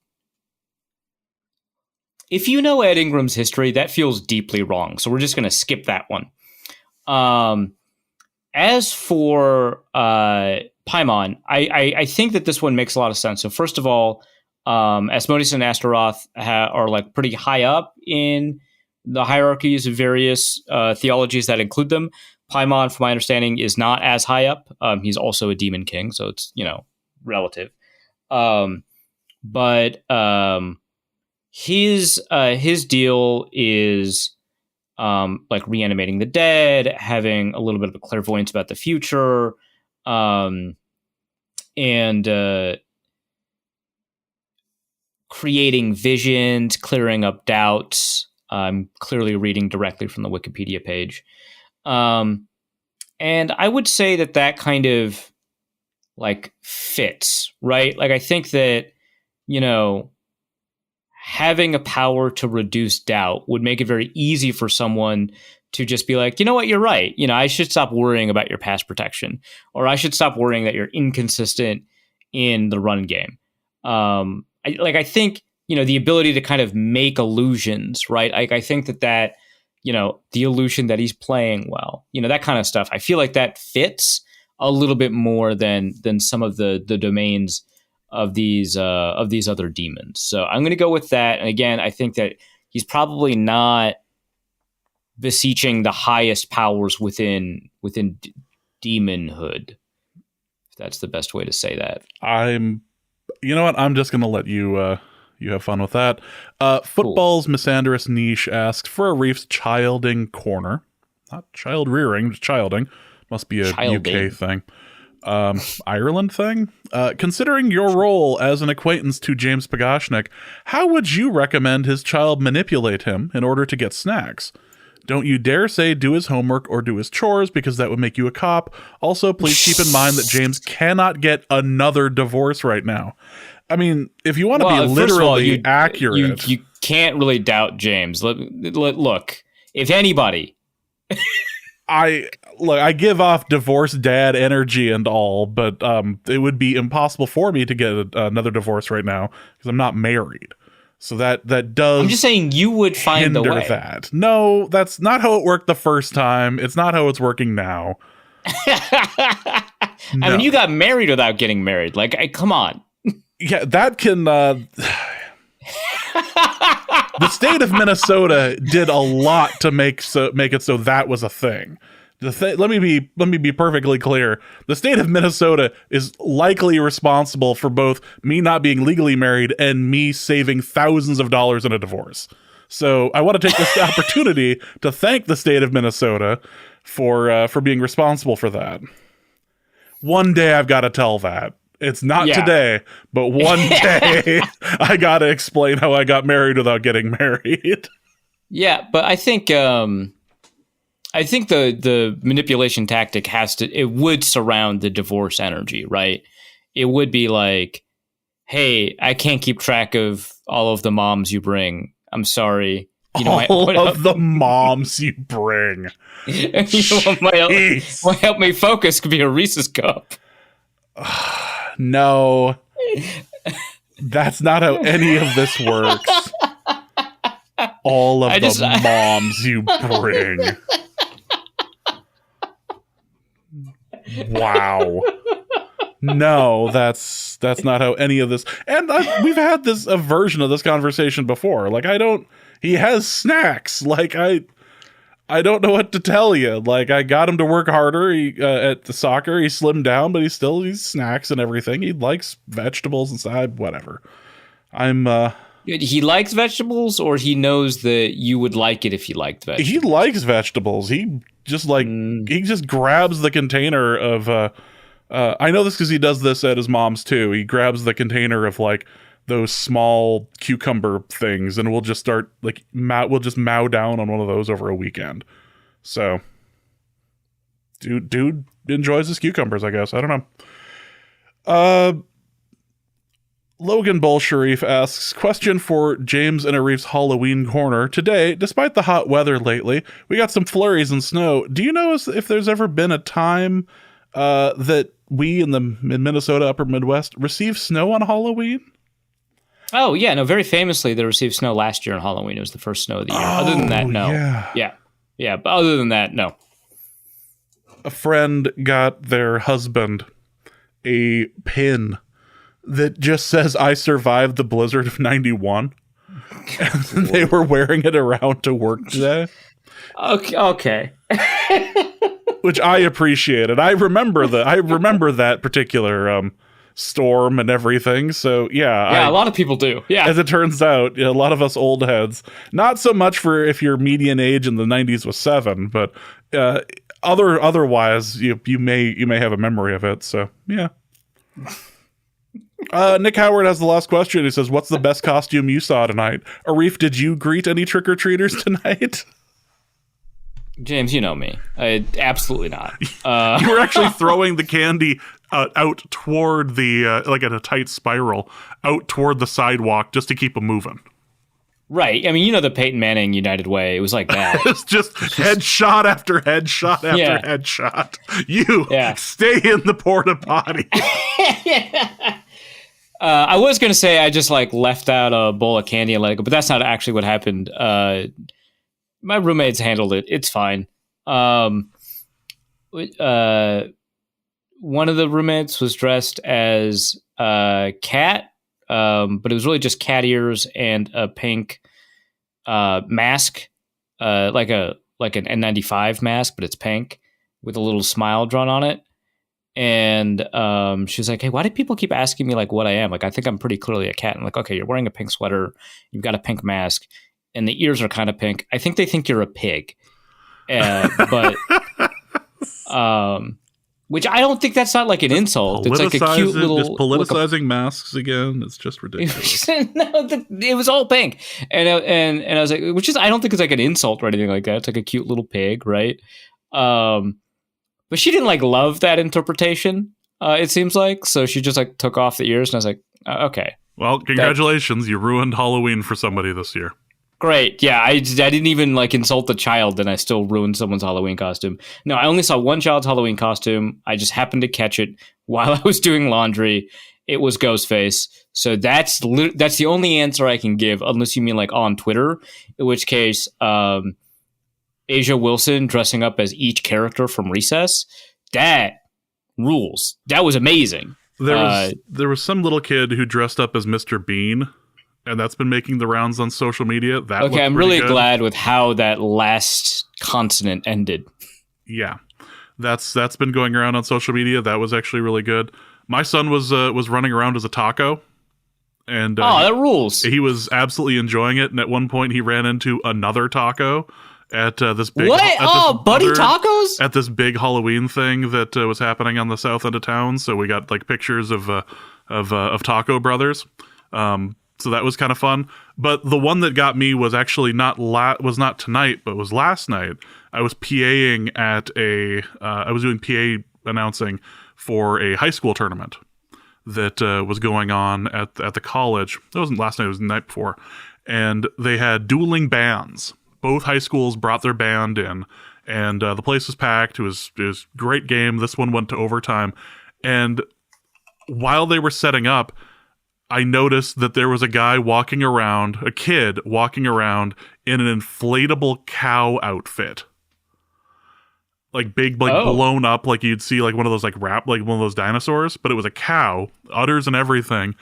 if you know Ed Ingram's history, that feels deeply wrong. So we're just going to skip that one. As for Paimon, I think that this one makes a lot of sense. So first of all, Asmodeus and Astaroth are like pretty high up in the hierarchies of various theologies that include them. Paimon, from my understanding, is not as high up. He's also a demon king, so it's, relative. But his deal is like reanimating the dead, having a little bit of a clairvoyance about the future, and creating visions, clearing up doubts. I'm clearly reading directly from the Wikipedia page. And I would say that kind of like fits, right? Like, I think that, having a power to reduce doubt would make it very easy for someone to just be like, you know what, you're right. I should stop worrying about your pass protection, or I should stop worrying that you're inconsistent in the run game. I think, the ability to kind of make illusions, right? I think that, the illusion that he's playing well, that kind of stuff. I feel like that fits a little bit more than some of the domains of these other demons. So I'm going to go with that. And again, I think that he's probably not beseeching the highest powers within demonhood, if that's the best way to say that. You know what? I'm just going to let you you have fun with that. Football's cool. Misandrous Niche asks for Arif's childing corner. Not child rearing, just childing. Must be a UK thing. Ireland thing. Considering your role as an acquaintance to James Pagashnik, how would you recommend his child manipulate him in order to get snacks? Don't you dare say do his homework or do his chores, because that would make you a cop. Also, please keep in mind that James cannot get another divorce right now. I mean, if you want to be literally accurate... You can't really doubt James. Look, if anybody... I give off divorced dad energy and all, but it would be impossible for me to get another divorce right now because I'm not married. So that does. I'm just saying you would find the way. That. No, that's not how it worked the first time. It's not how it's working now. I mean, you got married without getting married. Like, come on. Yeah, that can. The state of Minnesota did a lot to make it so that was a thing. Let me be perfectly clear. The state of Minnesota is likely responsible for both me not being legally married and me saving thousands of dollars in a divorce. So I want to take this opportunity to thank the state of Minnesota for being responsible for that. One day I've got to tell that. It's not today, but one day I got to explain how I got married without getting married. Yeah, but I think the manipulation tactic would surround the divorce energy, right? It would be like, hey, I can't keep track of all of the moms you bring. I'm sorry. All of the moms you bring. What might help me focus could be a Reese's cup. No, that's not how any of this works. All of the moms you bring. Wow. No, that's not how any of this. And we've had a version of this conversation before. Like, he has snacks. Like, I don't know what to tell you. Like, I got him to work harder at the soccer. He slimmed down, but he eats snacks and everything. He likes vegetables and whatever. He likes vegetables, or he knows that you would like it if he liked vegetables? He likes vegetables. He just he just grabs the container of I know this because he does this at his mom's too. He grabs the container of like those small cucumber things, and we'll just start we'll just mow down on one of those over a weekend. So dude enjoys his cucumbers, I guess. I don't know. Logan Bull Sharif asks, question for James and Arif's Halloween corner. Today, despite the hot weather lately, we got some flurries and snow. Do you know if there's ever been a time that we in Minnesota, upper Midwest, receive snow on Halloween? Oh, yeah. No, very famously, they received snow last year on Halloween. It was the first snow of the year. Other than that, no. Yeah. But other than that, no. A friend got their husband a pin that just says, I survived the blizzard of 91. And they were wearing it around to work today. Okay. which I appreciated. I remember that particular storm and everything. So yeah, a lot of people do. Yeah, as it turns out, a lot of us old heads. Not so much for if your median age in the 90s was 7, but otherwise, you may have a memory of it. So yeah. Nick Howard has the last question. He says, "What's the best costume you saw tonight?" Arif, did you greet any trick or treaters tonight? James, you know me. Absolutely not. You were actually throwing the candy out toward the like in a tight spiral out toward the sidewalk just to keep them moving. Right. I mean, you know the Peyton Manning United way. It was like that. It's just headshot after headshot after headshot. You stay in the porta potty. I was going to say I just like left out a bowl of candy and let it go, but that's not actually what happened. My roommates handled it. It's fine. One of the roommates was dressed as a cat, but it was really just cat ears and a pink mask, like an N95 mask, but it's pink with a little smile drawn on it. And she was like, "Hey, why do people keep asking me like what I am? Like, I think I'm pretty clearly a cat." I'm like, "Okay, you're wearing a pink sweater, you've got a pink mask, and the ears are kind of pink. I think they think you're a pig." But which I don't think that's not like an insult. It's like a cute little just politicizing masks again. It's just ridiculous. No, it was all pink, and I was like, which is I don't think it's like an insult or anything like that. It's like a cute little pig, right? But she didn't like love that interpretation. It seems like so she just like took off the ears, and I was like, okay. Well, congratulations, you ruined Halloween for somebody this year. Great. Yeah, I didn't even like insult the child, and I still ruined someone's Halloween costume. No, I only saw one child's Halloween costume. I just happened to catch it while I was doing laundry. It was Ghostface. So that's the only answer I can give, unless you mean like on Twitter, in which case Asia Wilson dressing up as each character from Recess, that rules. That was amazing. There was some little kid who dressed up as Mr. Bean, and that's been making the rounds on social media. I'm really good. Glad with how that last consonant ended. Yeah, that's been going around on social media. That was actually really good. My son was running around as a taco, and that rules. He was absolutely enjoying it. And at one point, he ran into another taco at this big buddy tacos at this big Halloween thing that was happening on the south end of town. So we got like pictures of Taco Brothers. So that was kind of fun. But the one that got me was actually not tonight, but was last night. I was PAing at I was doing PA announcing for a high school tournament that was going on at the college. It wasn't last night; it was the night before, and they had dueling bands. Both high schools brought their band in, and the place was packed. It was a great game. This one went to overtime, and while they were setting up, I noticed that there was a kid walking around in an inflatable cow outfit. Like big, blown up, like you'd see like one of those like one of those dinosaurs, but it was a cow, udders and everything,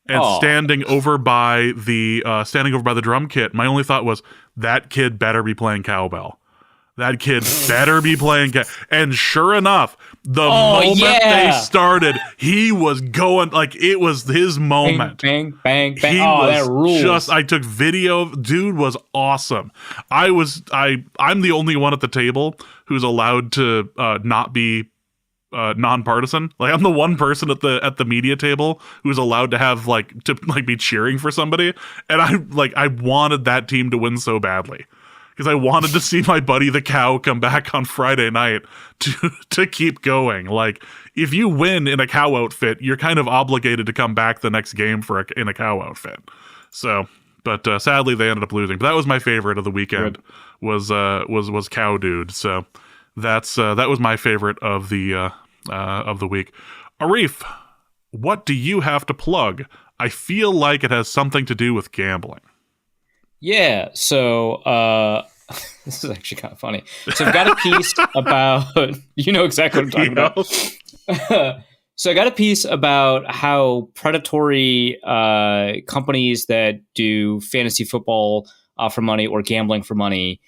and standing over by the drum kit. My only thought was that kid better be playing cowbell. That kid better be playing and sure enough, the moment they started, he was going like it was his moment. Bang, bang, bang. That rules. I took video. Dude was awesome. I'm the only one at the table who's allowed to not be nonpartisan. Like I'm the one person at the media table who's allowed to have be cheering for somebody, and I wanted that team to win so badly. Because I wanted to see my buddy the cow come back on Friday night to keep going. Like, if you win in a cow outfit, you're kind of obligated to come back the next game in a cow outfit. So, but sadly they ended up losing. But that was my favorite of the weekend. Was Cow Dude. So that was my favorite of the week. Arif, what do you have to plug? I feel like it has something to do with gambling. Yeah, so this is actually kind of funny. So I've got a piece about, you know exactly what I'm talking about. So I got a piece about how predatory companies that do fantasy football for money or gambling for money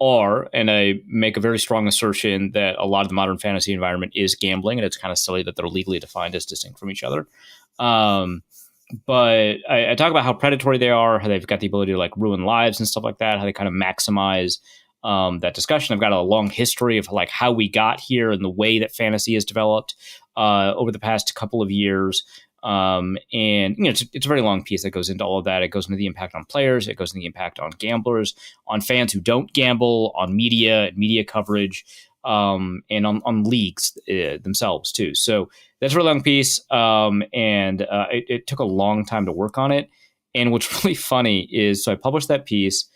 are, and I make a very strong assertion that a lot of the modern fantasy environment is gambling, and it's kind of silly that they're legally defined as distinct from each other. But I talk about how predatory they are, how they've got the ability to like ruin lives and stuff like that, how they kind of maximize that discussion. I've got a long history of like how we got here and the way that fantasy has developed over the past couple of years. And it's a very long piece that goes into all of that. It goes into the impact on players. It goes into the impact on gamblers, on fans who don't gamble, on media coverage, and on leagues themselves too. So that's a really long piece. It took a long time to work on it. And what's really funny is, so I published that piece,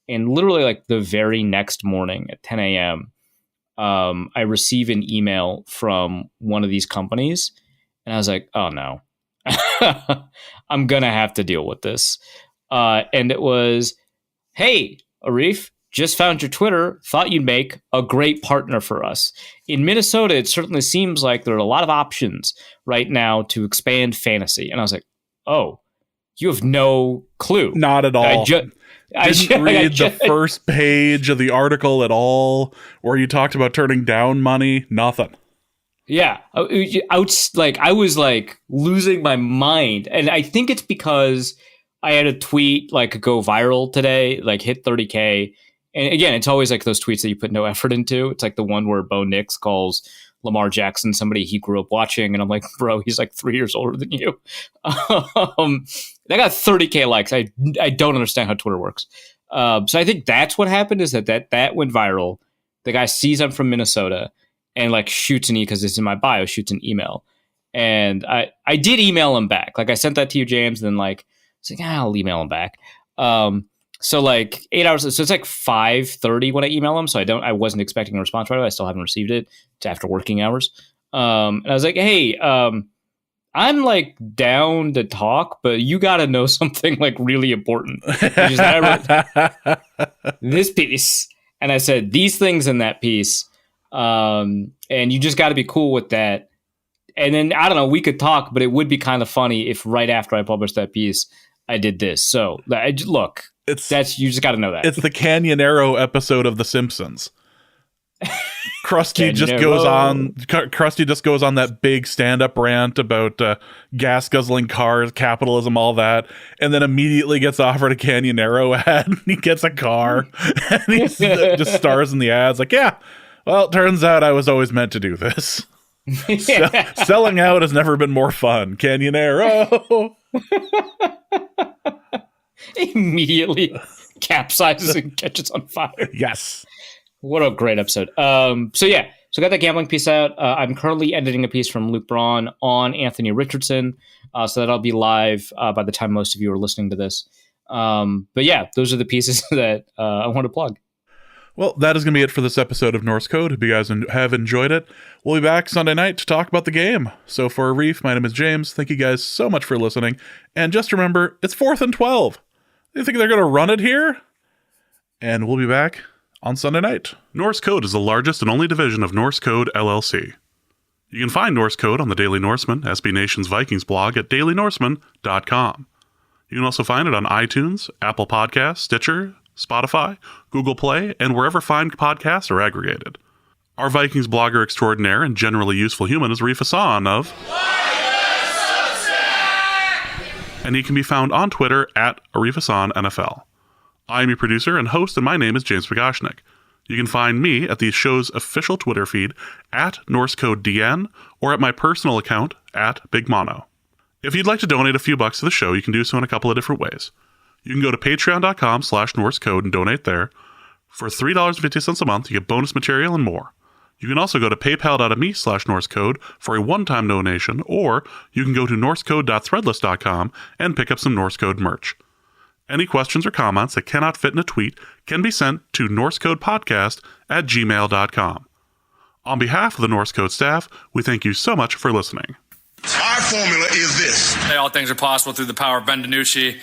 and literally like the very next morning at 10 a.m., I receive an email from one of these companies, and I was like, oh no. I'm going to have to deal with this. And it was, hey, Arif, just found your Twitter, thought you'd make a great partner for us. In Minnesota, it certainly seems like there are a lot of options right now to expand fantasy. And I was like, oh, you have no clue. Not at all. I didn't read the first page of the article at all, where you talked about turning down money. Nothing. Yeah, I was like losing my mind, and I think it's because I had a tweet like go viral today, like hit 30K. And again, it's always like those tweets that you put no effort into. It's like the one where Bo Nix calls Lamar Jackson somebody he grew up watching, and I'm like, bro, he's like 3 years older than you. That got 30K likes. I don't understand how Twitter works. So I think that's what happened, is that went viral. The guy sees I'm from Minnesota and like shoots an because it's in my bio, shoots an email. And I did email him back. Like I sent that to you, James, and then like it's like, I'll email him back. So like 8 hours, so it's like 5:30 when I email him. So I wasn't expecting a response right away. I still haven't received it. It's after working hours. And I was like, hey, I'm like down to talk, but you got to know something like really important. Which is that I wrote this piece, and I said these things in that piece. And you just got to be cool with that. And then, I don't know, we could talk, but it would be kind of funny if right after I published that piece, I did this. So look, you just got to know that. It's the Canyonero episode of The Simpsons. Krusty just goes on that big stand-up rant about gas guzzling cars, capitalism, all that, and then immediately gets offered a Canyonero ad, and he gets a car, and he just stars in the ads. Like, yeah, well, it turns out I was always meant to do this. Selling out has never been more fun. Canyonero. Immediately capsizes and catches on fire. Yes. What a great episode. So I got that gambling piece out. I'm currently editing a piece from Luke Braun on Anthony Richardson. So that'll be live by the time most of you are listening to this. But yeah, those are the pieces that I want to plug. Well, that is going to be it for this episode of Norse Code. If you guys have enjoyed it, we'll be back Sunday night to talk about the game. So for Arif, my name is James. Thank you guys so much for listening. And just remember, it's 4th and 12. You think they're going to run it here? And we'll be back on Sunday night. Norse Code is the largest and only division of Norse Code LLC. You can find Norse Code on the Daily Norseman, SB Nation's Vikings blog at dailynorseman.com. You can also find it on iTunes, Apple Podcasts, Stitcher, Spotify, Google Play, and wherever fine podcasts are aggregated. Our Vikings blogger extraordinaire and generally useful human is Arif Hassan of... And he can be found on Twitter at Arif Hassan NFL. I am your producer and host, and my name is James Pagashnik. You can find me at the show's official Twitter feed at NorseCodeDN or at my personal account at Big Mono. If you'd like to donate a few bucks to the show, you can do so in a couple of different ways. You can go to patreon.com/NorseCode and donate there. For $3.50 a month, you get bonus material and more. You can also go to paypal.me/NorseCode for a one-time donation, or you can go to norsecode.threadless.com and pick up some Norse Code merch. Any questions or comments that cannot fit in a tweet can be sent to norsecodepodcast@gmail.com. On behalf of the Norse Code staff, we thank you so much for listening. Our formula is this. Hey, all things are possible through the power of Ben DiNucci.